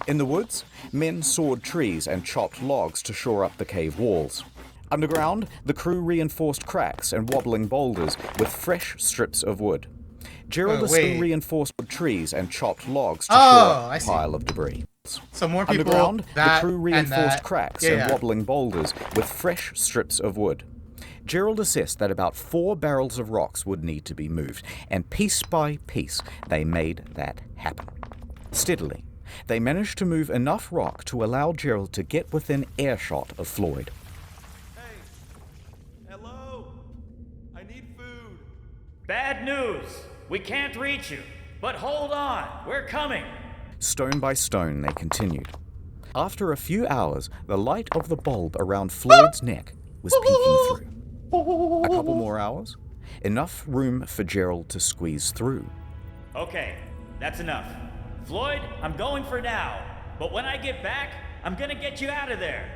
In the woods, men sawed trees and chopped logs to shore up the cave walls. Underground, the crew reinforced cracks and wobbling boulders with fresh strips of wood. Gerald still reinforced trees and chopped logs to shore up the pile of debris.
So more people.
Underground, the crew reinforced cracks and wobbling boulders with fresh strips of wood. Gerald assessed that about 4 barrels of rocks would need to be moved, and piece by piece, they made that happen. Steadily, they managed to move enough rock to allow Gerald to get within earshot of Floyd.
Hey! Hello? I need food.
Bad news. We can't reach you. But hold on. We're coming.
Stone by stone, they continued. After a few hours, the light of the bulb around Floyd's neck was peeking through. A couple more hours, enough room for Gerald to squeeze through.
Okay, that's enough. Floyd, I'm going for now. But when I get back, I'm gonna get you out of there.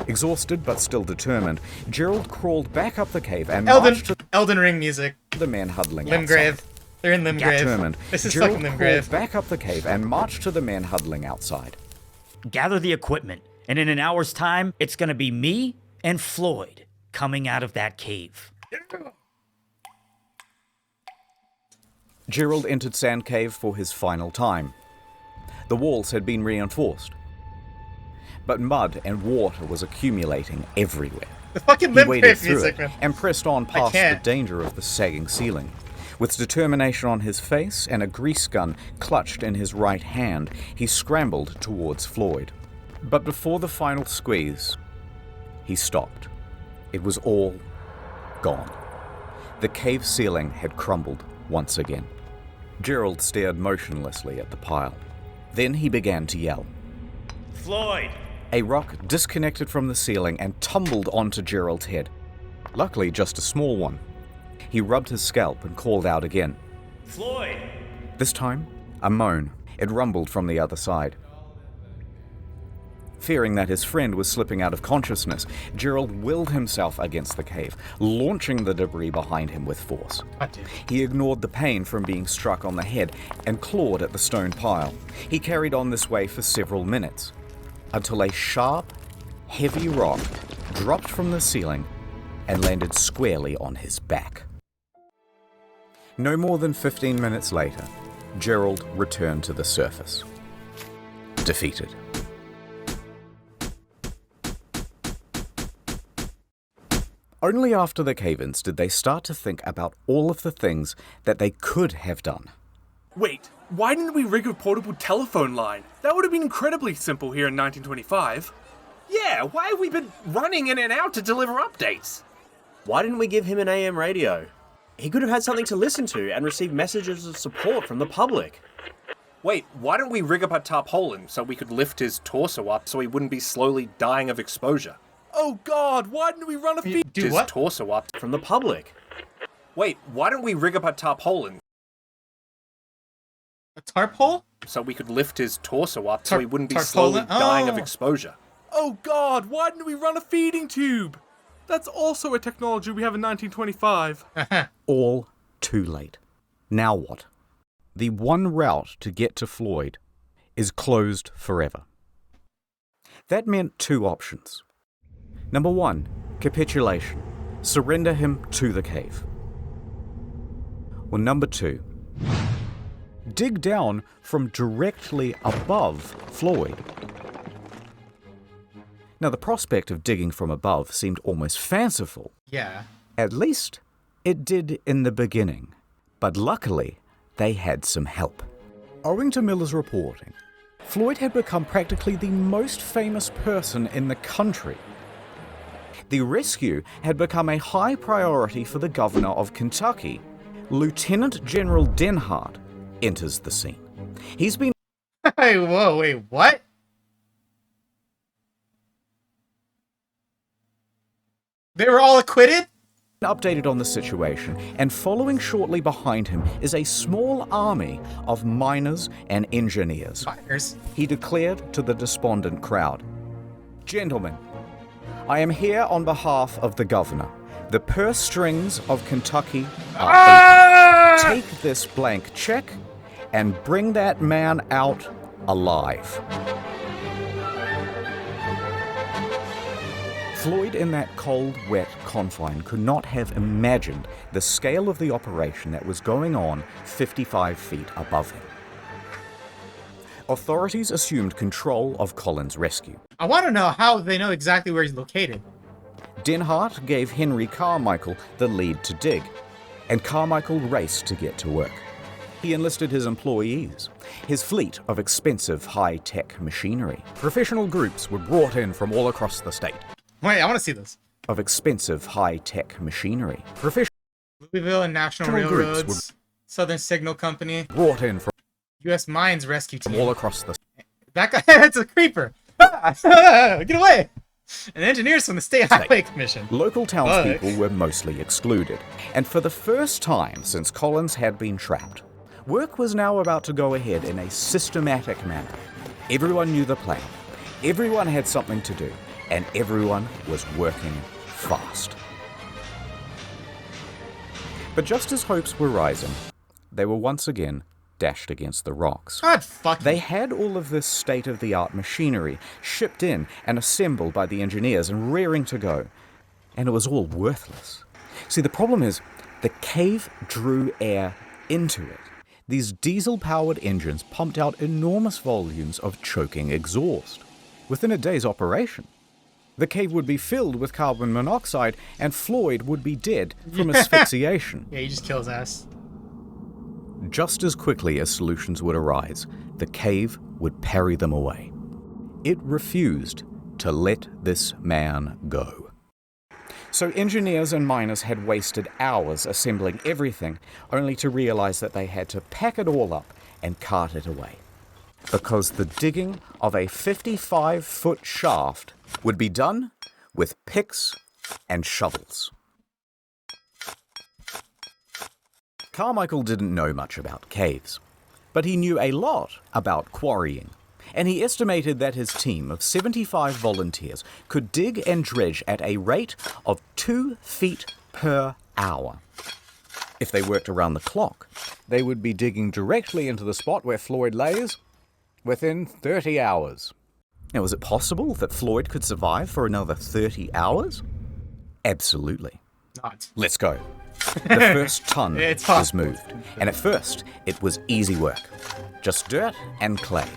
Exhausted but still determined, Gerald crawled back up the cave and marched to
Elden Ring music.
The men huddling
Limgrave.
outside.
They're in Limgrave.
Determined,
This is
Gerald
fucking
crawled
Limgrave.
back up the cave and marched to the men huddling outside.
Gather the equipment, and in an hour's time, it's gonna be me and Floyd coming out of that cave.
Gerald entered Sand Cave for his final time. The walls had been reinforced, but mud and water was accumulating everywhere.
The fucking
He waded
Limgrave
through
music,
it
man.
and pressed on past the
can't.
danger of the sagging ceiling. With determination on his face and a grease gun clutched in his right hand, he scrambled towards Floyd. But before the final squeeze, he stopped. It was all gone. The cave ceiling had crumbled once again. Gerald stared motionlessly at the pile. Then he began to yell.
Floyd!
A rock disconnected from the ceiling and tumbled onto Gerald's head. Luckily, just a small one. He rubbed his scalp and called out again.
Floyd!
This time, a moan. It rumbled from the other side. Fearing that his friend was slipping out of consciousness, Gerald willed himself against the cave, launching the debris behind him with force. He ignored the pain from being struck on the head and clawed at the stone pile. He carried on this way for several minutes, until a sharp, heavy rock dropped from the ceiling and landed squarely on his back. No more than 15 minutes later, Gerald returned to the surface, defeated. Only after the cave-ins did they start to think about all of the things that they could have done.
Wait, why didn't we rig a portable telephone line? That would have been incredibly simple here in 1925.
Yeah, why have we been running in and out to deliver updates?
Why didn't we give him an AM radio? He could have had something to listen to and receive messages of support from the public.
Wait, why don't we rig up a tarpaulin so we could lift his torso up so he wouldn't be slowly dying of exposure?
Oh God, why didn't we run a feed
his torso up
from the public?
Wait, why don't we rig up a tarpaulin?
A tarp hole?
So we could lift his torso up so he wouldn't be slowly dying of exposure.
Oh God, why didn't we run a feeding tube? That's also a technology we have in 1925.
All too late. Now what? The one route to get to Floyd is closed forever. That meant two options. Number one, capitulation. Surrender him to the cave. Or number two, dig down from directly above Floyd. Now, the prospect of digging from above seemed almost fanciful.
Yeah.
At least, it did in the beginning. But luckily, they had some help. Owing to Miller's reporting, Floyd had become practically the most famous person in the country. The rescue had become a high priority for the governor of Kentucky. Lieutenant General Denhart enters the scene. He's been...
Hey, whoa, wait, what? They were all acquitted?
Updated on the situation, and following shortly behind him is a small army of miners and engineers.
Miners?
He declared to the despondent crowd, "Gentlemen, I am here on behalf of the governor. The purse strings of Kentucky are open. Take this blank check and bring that man out alive." Floyd, in that cold, wet confine, could not have imagined the scale of the operation that was going on 55 feet above him. Authorities assumed control of Colin's rescue.
I want to know how they know exactly where he's located.
Denhart gave Henry Carmichael the lead to dig, and Carmichael raced to get to work. He enlisted his employees, his fleet of expensive high-tech machinery. Professional groups were brought in from all across the state.
Wait, I want to see this.
Of expensive high-tech machinery.
Louisville and National Railroads, Southern Signal Company,
brought in from
U.S. Mines Rescue Team.
All across the...
That guy, that's a creeper. Get away. And engineers from the State Highway Commission.
Local townspeople were mostly excluded. And for the first time since Collins had been trapped, work was now about to go ahead in a systematic manner. Everyone knew the plan. Everyone had something to do. And everyone was working fast. But just as hopes were rising, they were once again dashed against the rocks.
God fuck.
They had all of this state-of-the-art machinery shipped in and assembled by the engineers and rearing to go, and it was all worthless. See, the problem is, the cave drew air into it. These diesel-powered engines pumped out enormous volumes of choking exhaust. Within a day's operation, the cave would be filled with carbon monoxide, and Floyd would be dead from asphyxiation.
Yeah, he just kills us.
Just as quickly as solutions would arise, the cave would parry them away. It refused to let this man go. So engineers and miners had wasted hours assembling everything, only to realize that they had to pack it all up and cart it away. Because the digging of a 55-foot shaft would be done with picks and shovels. Carmichael didn't know much about caves, but he knew a lot about quarrying, and he estimated that his team of 75 volunteers could dig and dredge at a rate of 2 feet per hour. If they worked around the clock, they would be digging directly into the spot where Floyd lays within 30 hours. Now, is it possible that Floyd could survive for another 30 hours? Absolutely.
Not.
Let's go. The first ton was moved, and at first it was easy work. Just dirt and clay.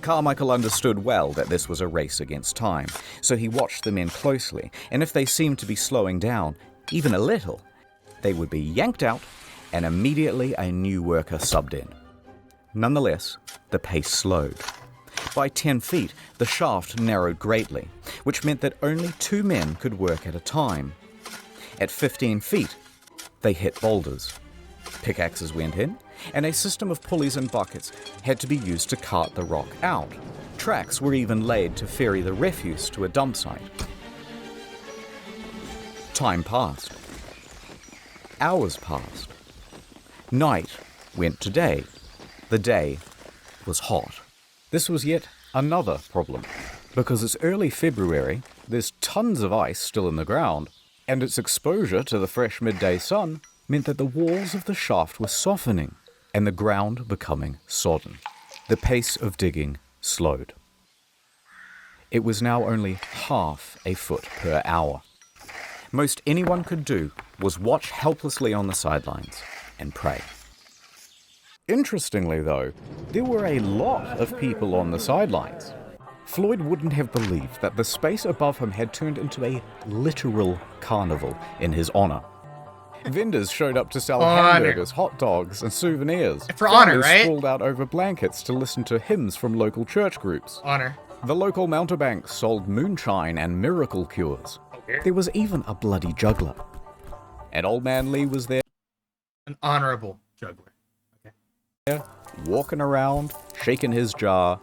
Carmichael understood well that this was a race against time, so he watched the men closely, and if they seemed to be slowing down, even a little, they would be yanked out, and immediately a new worker subbed in. Nonetheless, the pace slowed. By 10 feet, the shaft narrowed greatly, which meant that only 2 men could work at a time. At 15 feet, they hit boulders. Pickaxes went in, and a system of pulleys and buckets had to be used to cart the rock out. Tracks were even laid to ferry the refuse to a dump site. Time passed. Hours passed. Night went to day. The day was hot. This was yet another problem, because it's early February, there's tons of ice still in the ground, and its exposure to the fresh midday sun meant that the walls of the shaft were softening and the ground becoming sodden. The pace of digging slowed. It was now only half a foot per hour. Most anyone could do was watch helplessly on the sidelines and pray. Interestingly, though, there were a lot of people on the sidelines. Floyd wouldn't have believed that the space above him had turned into a literal carnival in his honor. Vendors showed up to sell hamburgers, hot dogs, and souvenirs.
For honor,
Families
right?
sprawled out over blankets to listen to hymns from local church groups.
Honor.
The local mountebanks sold moonshine and miracle cures. There was even a bloody juggler. And Old Man Lee was there.
An honorable juggler. Okay.
Walking around, shaking his jar,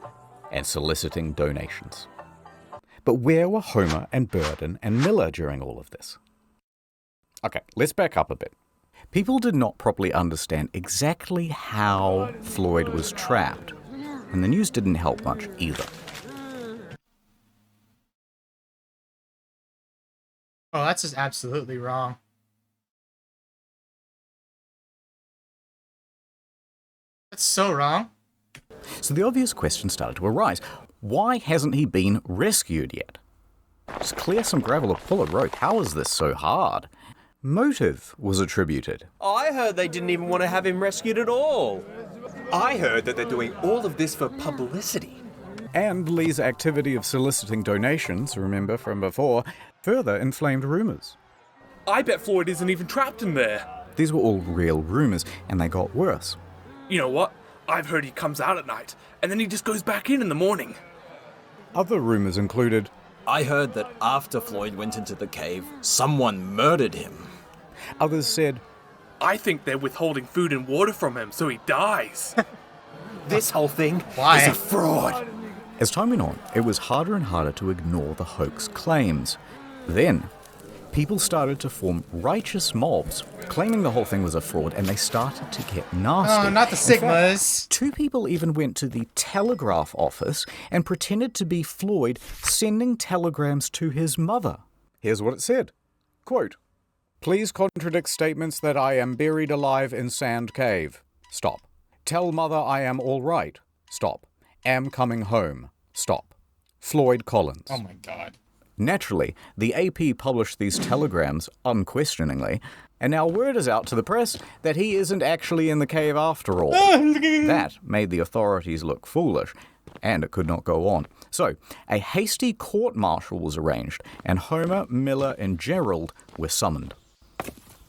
and soliciting donations. But where were Homer and Burden and Miller during all of this? Okay, let's back up a bit. People did not properly understand exactly how Floyd was trapped, and the news didn't help much either.
Oh, that's just absolutely wrong. That's so wrong.
So the obvious question started to arise. Why hasn't he been rescued yet? Just clear some gravel or pull a rope. How is this so hard? Motive was attributed.
I heard they didn't even want to have him rescued at all.
I heard that they're doing all of this for publicity.
And Lee's activity of soliciting donations, remember from before, further inflamed rumours.
I bet Floyd isn't even trapped in there.
These were all real rumours, and they got worse.
You know what? I've heard he comes out at night, and then he just goes back in the morning.
Other rumours included,
I heard that after Floyd went into the cave, someone murdered him.
Others said,
I think they're withholding food and water from him so he dies.
This whole thing is a fraud.
As time went on, it was harder and harder to ignore the hoax claims. Then, people started to form righteous mobs, claiming the whole thing was a fraud, and they started to get nasty.
Oh, not the Sigmas.
In fact, 2 people even went to the telegraph office and pretended to be Floyd, sending telegrams to his mother. Here's what it said. Quote, "Please contradict statements that I am buried alive in Sand Cave. Stop. Tell mother I am all right. Stop. Am coming home. Stop. Floyd Collins."
Oh my god.
Naturally, the AP published these telegrams unquestioningly, and now word is out to the press that he isn't actually in the cave after all. That made the authorities look foolish, and it could not go on. So, a hasty court-martial was arranged, and Homer, Miller, and Gerald were summoned.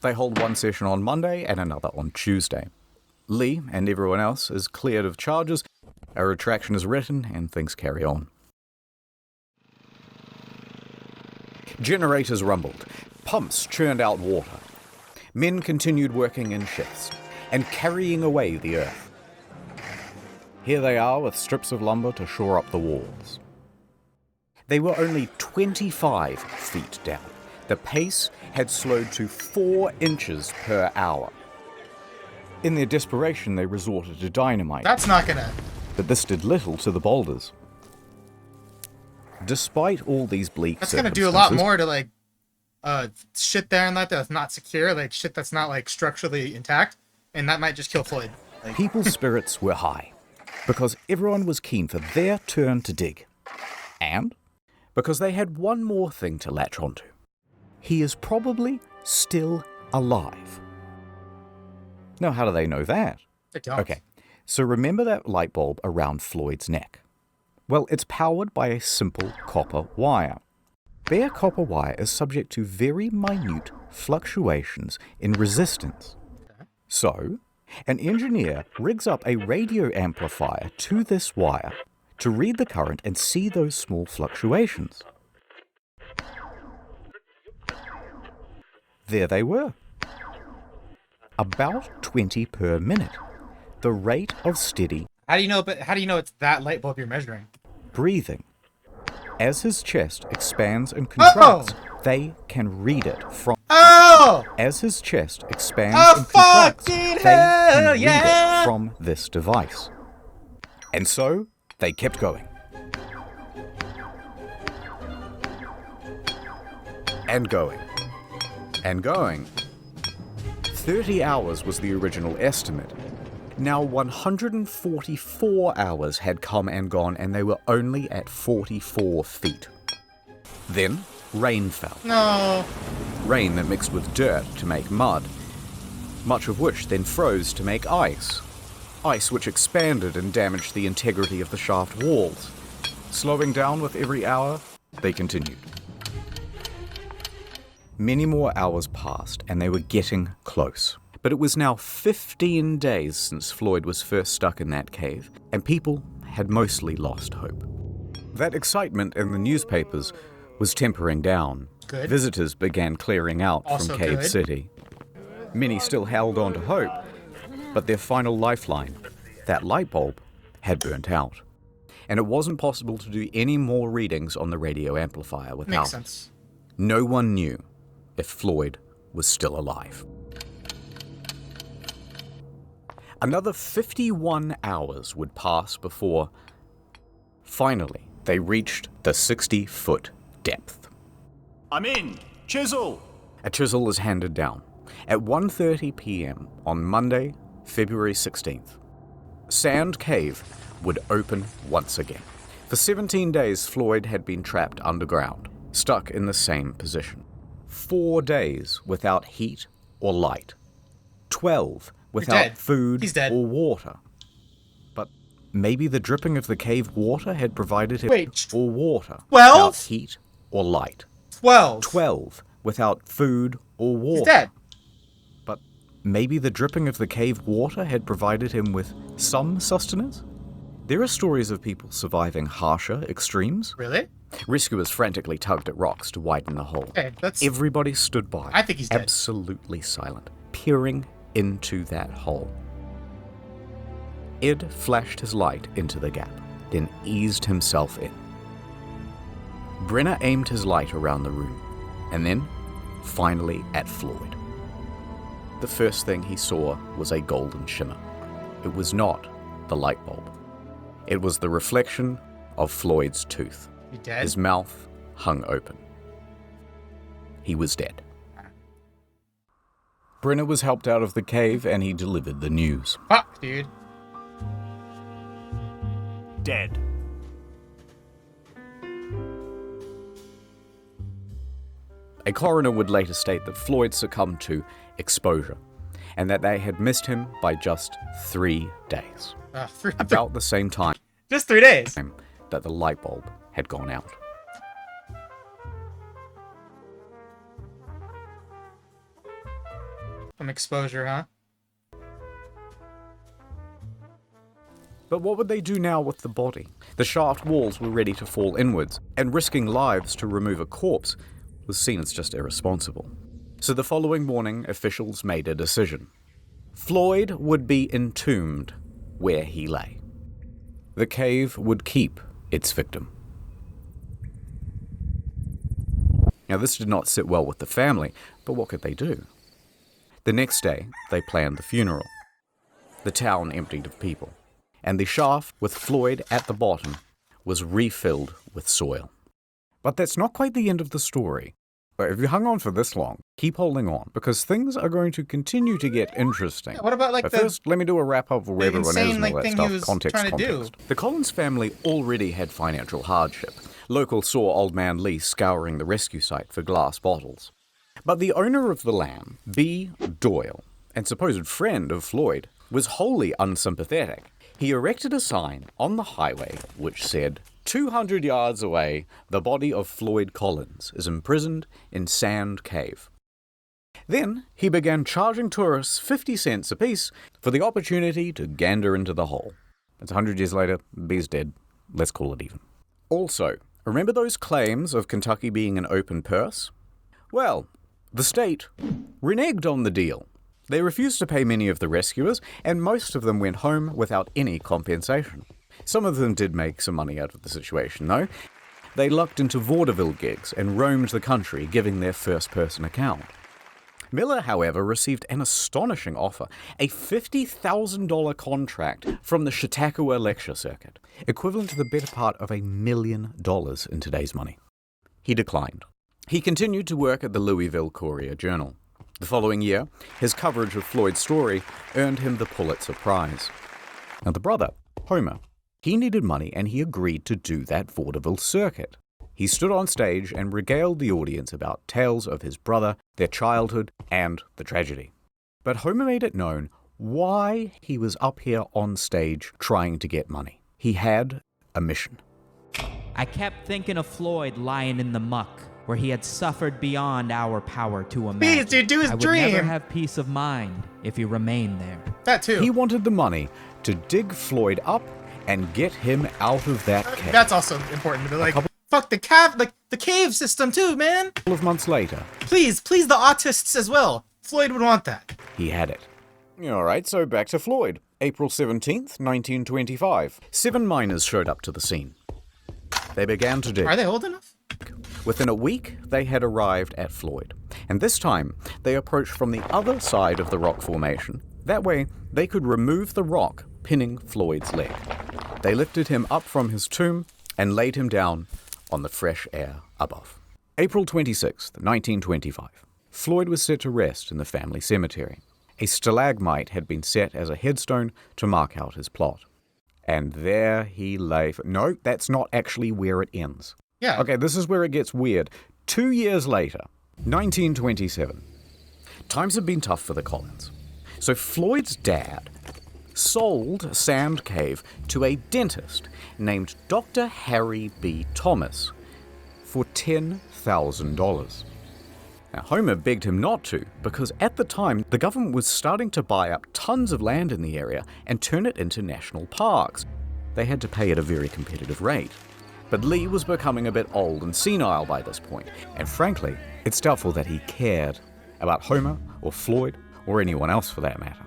They hold one session on Monday and another on Tuesday. Lee and everyone else is cleared of charges, a retraction is written, and things carry on. Generators rumbled, pumps churned out water. Men continued working in shifts and carrying away the earth. Here they are with strips of lumber to shore up the walls. They were only 25 feet down. The pace had slowed to 4 inches per hour. In their desperation, they resorted to dynamite.
That's not gonna...
but this did little to the boulders. Despite all these bleak
That's gonna do a lot
circumstances-
more to like shit there and that's not secure, like shit that's not like structurally intact, and that might just kill Floyd. Like,
People's spirits were high because everyone was keen for their turn to dig. And because they had one more thing to latch onto. He is probably still alive. Now, how do they know that?
I don't.
Okay, so remember that light bulb around Floyd's neck? Well, it's powered by a simple copper wire. Bare copper wire is subject to very minute fluctuations in resistance. So, an engineer rigs up a radio amplifier to this wire to read the current and see those small fluctuations. There they were. About 20 per minute. The rate of steady
how do you know? But how do you know it's that light bulb you're measuring?
breathing. As his chest expands and contracts, they can read it from.
Oh!
As his chest expands
Oh,
and contracts,
fucking
they can
hell,
read
yeah!
it from this device. And so they kept going. And going. And going. 30 hours was the original estimate. Now 144 hours had come and gone, and they were only at 44 feet. Then rain fell.
No.
Rain that mixed with dirt to make mud, much of which then froze to make ice. Ice which expanded and damaged the integrity of the shaft walls. Slowing down with every hour, they continued. Many more hours passed, and they were getting close. But it was now 15 days since Floyd was first stuck in that cave, and people had mostly lost hope. That excitement in the newspapers was tempering down.
Good.
Visitors began clearing out
Also
from Cave
good.
City. Many still held on to hope, but their final lifeline, that light bulb, had burnt out. And it wasn't possible to do any more readings on the radio amplifier without
Makes
it.
sense.
No one knew if Floyd was still alive. Another 51 hours would pass before, finally, they reached the 60-foot depth.
I'm in! Chisel!
A chisel is handed down. At 1:30 p.m. on Monday, February 16th, Sand Cave would open once again. For 17 days, Floyd had been trapped underground, stuck in the same position. 4 days without heat or light. 12 without
dead.
food
He's dead.
or water. But maybe the dripping of the cave water had provided him
Wait.
or water
12?
without heat or light.
12.
12 without food or water.
He's dead.
But maybe the dripping of the cave water had provided him with some sustenance? There are stories of people surviving harsher extremes.
Really?
Rescuers frantically tugged at rocks to widen the hole.
Okay, that's.
Everybody stood by,
I think he's dead.
absolutely silent, peering into that hole. Ed flashed his light into the gap, then eased himself in. Brenner aimed his light around the room, and then, finally, at Floyd. The first thing he saw was a golden shimmer. It was not the light bulb. It was the reflection of Floyd's tooth.
You dead?
His mouth hung open. He was dead. Brenner was helped out of the cave, and he delivered the news.
Fuck, dude.
Dead.
A coroner would later state that Floyd succumbed to exposure, and that they had missed him by just 3 days. About the same time
Just 3 days.
that the light bulb had gone out.
From exposure, huh?
But what would they do now with the body? The shaft walls were ready to fall inwards, and risking lives to remove a corpse was seen as just irresponsible. So the following morning, officials made a decision. Floyd would be entombed where he lay. The cave would keep its victim. Now, this did not sit well with the family, but what could they do? The next day, they planned the funeral. The town emptied of people. and the shaft with Floyd at the bottom was refilled with soil. But that's not quite the end of the story. But if you hung on for this long, keep holding on, because things are going to continue to get interesting.
Yeah, what about like
but
the
first, let me do a wrap-up of where everyone is
insane
and all
like
that
thing
stuff.
he was
Context,
trying to
context.
do?
The Collins family already had financial hardship. Locals saw Old Man Lee scouring the rescue site for glass bottles. But the owner of the land, B. Doyle, and supposed friend of Floyd, was wholly unsympathetic. He erected a sign on the highway which said, 200 yards away, the body of Floyd Collins is imprisoned in Sand Cave. Then he began charging tourists 50 cents apiece for the opportunity to gander into the hole. It's 100 years later, B's dead. Let's call it even. Also, remember those claims of Kentucky being an open purse? Well, the state reneged on the deal. They refused to pay many of the rescuers, and most of them went home without any compensation. Some of them did make some money out of the situation, though. They lucked into vaudeville gigs and roamed the country, giving their first-person account. Miller, however, received an astonishing offer, a $50,000 contract from the Chautauqua Lecture Circuit, equivalent to the better part of $1 million in today's money. He declined. He continued to work at the Louisville Courier-Journal. The following year, his coverage of Floyd's story earned him the Pulitzer Prize. Now the brother, Homer, he needed money and he agreed to do that vaudeville circuit. He stood on stage and regaled the audience about tales of his brother, their childhood, and the tragedy. But Homer made it known why he was up here on stage trying to get money. He had a mission.
I kept thinking of Floyd lying in the muck, where he had suffered beyond our power to imagine.
Please, dude, do his
I would
dream.
never have peace of mind if he remained there.
That too.
He wanted the money to dig Floyd up and get him out of that cave.
That's also important to be like, fuck the cave system too, man.
A couple of months later,
Please the autists as well. Floyd would want that.
he had it. Alright, so back to Floyd. April 17th, 1925. 7 miners showed up to the scene. They began to dig.
Are they old enough?
Within a week, they had arrived at Floyd. And this time, they approached from the other side of the rock formation. That way, they could remove the rock pinning Floyd's leg. They lifted him up from his tomb and laid him down on the fresh air above. April 26th, 1925. Floyd was set to rest in the family cemetery. A stalagmite had been set as a headstone to mark out his plot. And there he lay. No, that's not actually where it ends.
Yeah.
Okay, this is where it gets weird. 2 years later, 1927. Times have been tough for the Collins. So Floyd's dad sold Sand Cave to a dentist named Dr. Harry B. Thomas for $10,000. Now, Homer begged him not to, because at the time, the government was starting to buy up tons of land in the area and turn it into national parks. They had to pay at a very competitive rate. But Lee was becoming a bit old and senile by this point, and frankly, it's doubtful that he cared about Homer or Floyd or anyone else for that matter.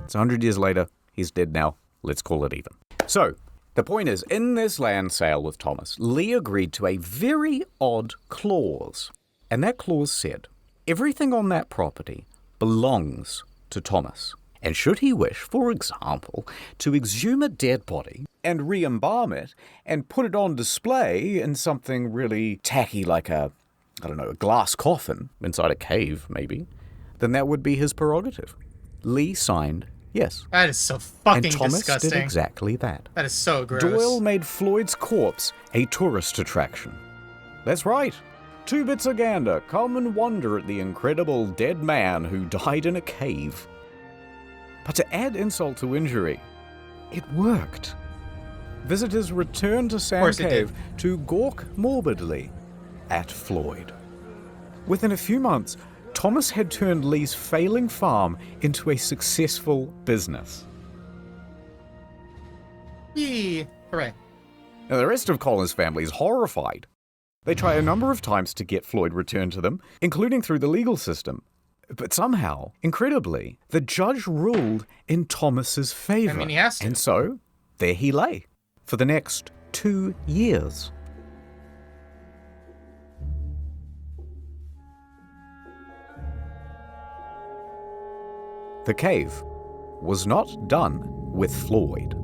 It's 100 years later, he's dead now, let's call it even. So, the point is, in this land sale with Thomas, Lee agreed to a very odd clause. And that clause said, everything on that property belongs to Thomas. And should he wish, for example, to exhume a dead body and re-embalm it and put it on display in something really tacky like a glass coffin inside a cave, maybe, then that would be his prerogative. Lee signed yes.
That is so fucking
and Thomas
disgusting.
did exactly that.
That is so gross.
Doyle made Floyd's corpse a tourist attraction. That's right. 2 bits of gander, come and wonder at the incredible dead man who died in a cave. But to add insult to injury, it worked. Visitors returned to Sand Cave to gawk morbidly at Floyd. Within a few months, Thomas had turned Lee's failing farm into a successful business.
Yee. Hooray.
Now, the rest of Collins' family is horrified. They try a number of times to get Floyd returned to them, including through the legal system. But somehow, incredibly, the judge ruled in Thomas's favor.
I mean, he has to.
And so, there he lay for the next 2 years. The cave was not done with Floyd.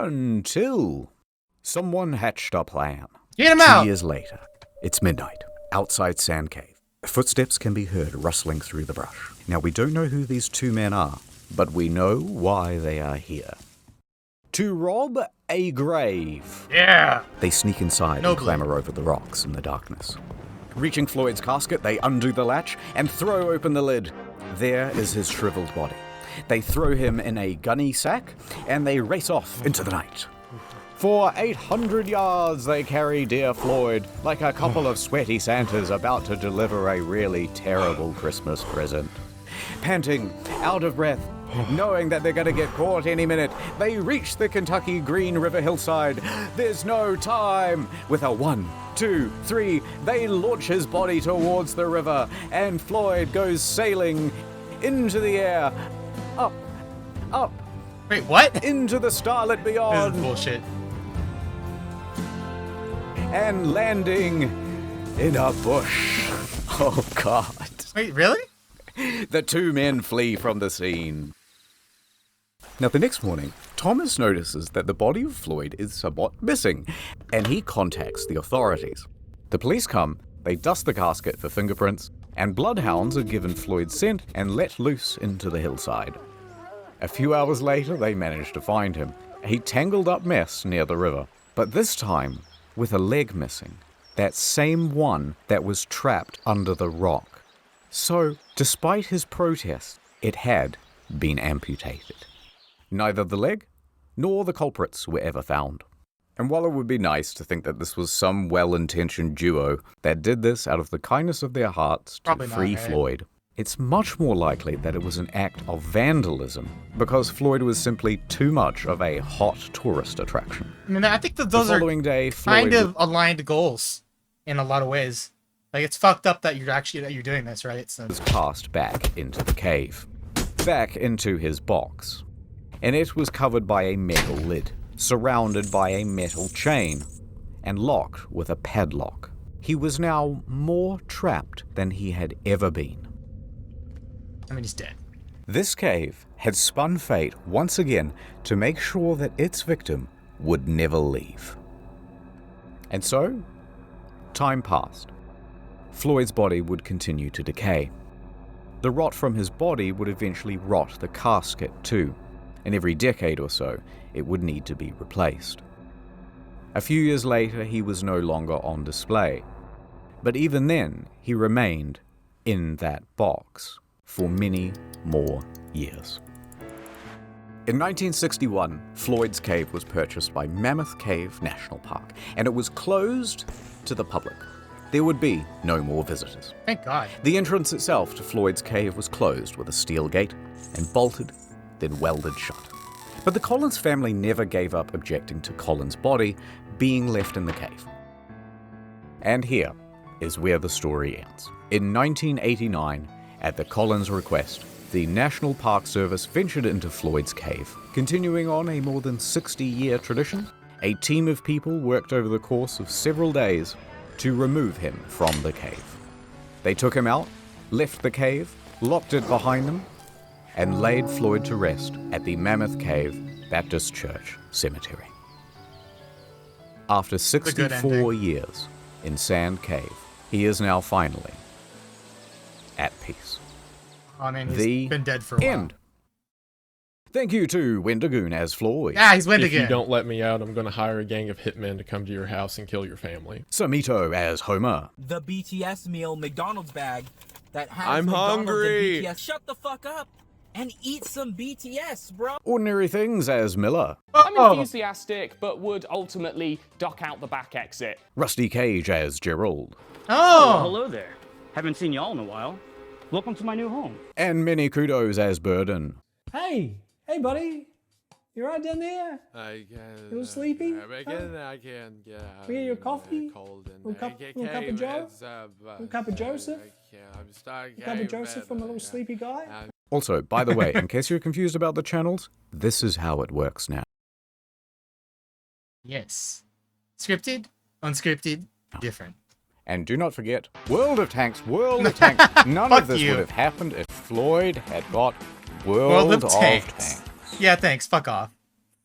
Until someone hatched a plan.
Get him out!
2 years later, it's midnight, outside Sand Cave. Footsteps can be heard rustling through the brush. Now, we don't know who these two men are, but we know why they are here. To rob a grave.
Yeah!
They sneak inside and clamber over the rocks in the darkness. Reaching Floyd's casket, they undo the latch and throw open the lid. There is his shriveled body. They throw him in a gunny sack and they race off into the night. For 800 yards they carry dear Floyd, like a couple of sweaty Santas about to deliver a really terrible Christmas present. Panting, out of breath, knowing that they're going to get caught any minute, they reach the Kentucky Green River hillside. There's no time. With a 1, 2, 3, they launch his body towards the river, and Floyd goes sailing into the air, up, up.
Wait, what?
Into the starlit beyond.
This is bullshit.
And landing in a bush. Oh, God.
Wait, really?
The two men flee from the scene. Now, the next morning, Thomas notices that the body of Floyd is somewhat missing, and he contacts the authorities. The police come, they dust the casket for fingerprints, and bloodhounds are given Floyd's scent and let loose into the hillside. A few hours later, they manage to find him, a tangled up mess near the river, but this time with a leg missing, that same one that was trapped under the rock. So, despite his protest, it had been amputated. Neither the leg nor the culprits were ever found. And while it would be nice to think that this was some well-intentioned duo that did this out of the kindness of their hearts to free Floyd, it's much more likely that it was an act of vandalism because Floyd was simply too much of a hot tourist attraction.
I mean, I think that those are kind of aligned goals in a lot of ways. Like, it's fucked up that you're doing this, right? So
was cast back into the cave, back into his box, and it was covered by a metal lid, surrounded by a metal chain, and locked with a padlock. He was now more trapped than he had ever been.
I mean, he's dead.
This cave had spun fate once again to make sure that its victim would never leave. And so, time passed. Floyd's body would continue to decay. The rot from his body would eventually rot the casket too, and every decade or so, it would need to be replaced. A few years later, he was no longer on display, but even then, he remained in that box for many more years. In 1961, Floyd's Cave was purchased by Mammoth Cave National Park, and it was closed to the public. There would be no more visitors.
Thank God.
The entrance itself to Floyd's Cave was closed with a steel gate and bolted, then welded shut. But the Collins family never gave up objecting to Collins' body being left in the cave. And here is where the story ends. In 1989, at the Collins' request, the National Park Service ventured into Floyd's Cave. Continuing on a more than 60-year tradition, a team of people worked over the course of several days to remove him from the cave. They took him out, left the cave, locked it behind them, and laid Floyd to rest at the Mammoth Cave Baptist Church Cemetery. After 64 years in Sand Cave, he is now finally at peace.
I mean, he's been dead for a while.
End. Thank you to Wendigoon as Floyd.
Yeah, he's Wendigoon.
If you don't let me out, I'm going to hire a gang of hitmen to come to your house and kill your family.
Samito as Homer.
The BTS meal McDonald's bag that has
I'm
McDonald's
hungry.
and BTS. Shut the fuck up and eat some BTS, bro.
Ordinary Things as Miller.
I'm enthusiastic, but would ultimately duck out the back exit.
Rusty Cage as Gerald.
Well, hello there. Haven't seen y'all in a while. Welcome to my new home.
And many kudos as Burden.
Hey, buddy. You right down there?
I can.
A little sleepy?
I can. Yeah.
We get your coffee?
Cold and
Little cup of Joe? Little cup of Joseph?
I'm stuck.
A cup of Joseph from a little sleepy guy?
Also, by the way, in case you're confused about the channels, this is how it works now.
Yes. Scripted, unscripted, different.
And do not forget, World of Tanks. None of this would have happened if Floyd had got World of Tanks.
Yeah, thanks. Fuck off.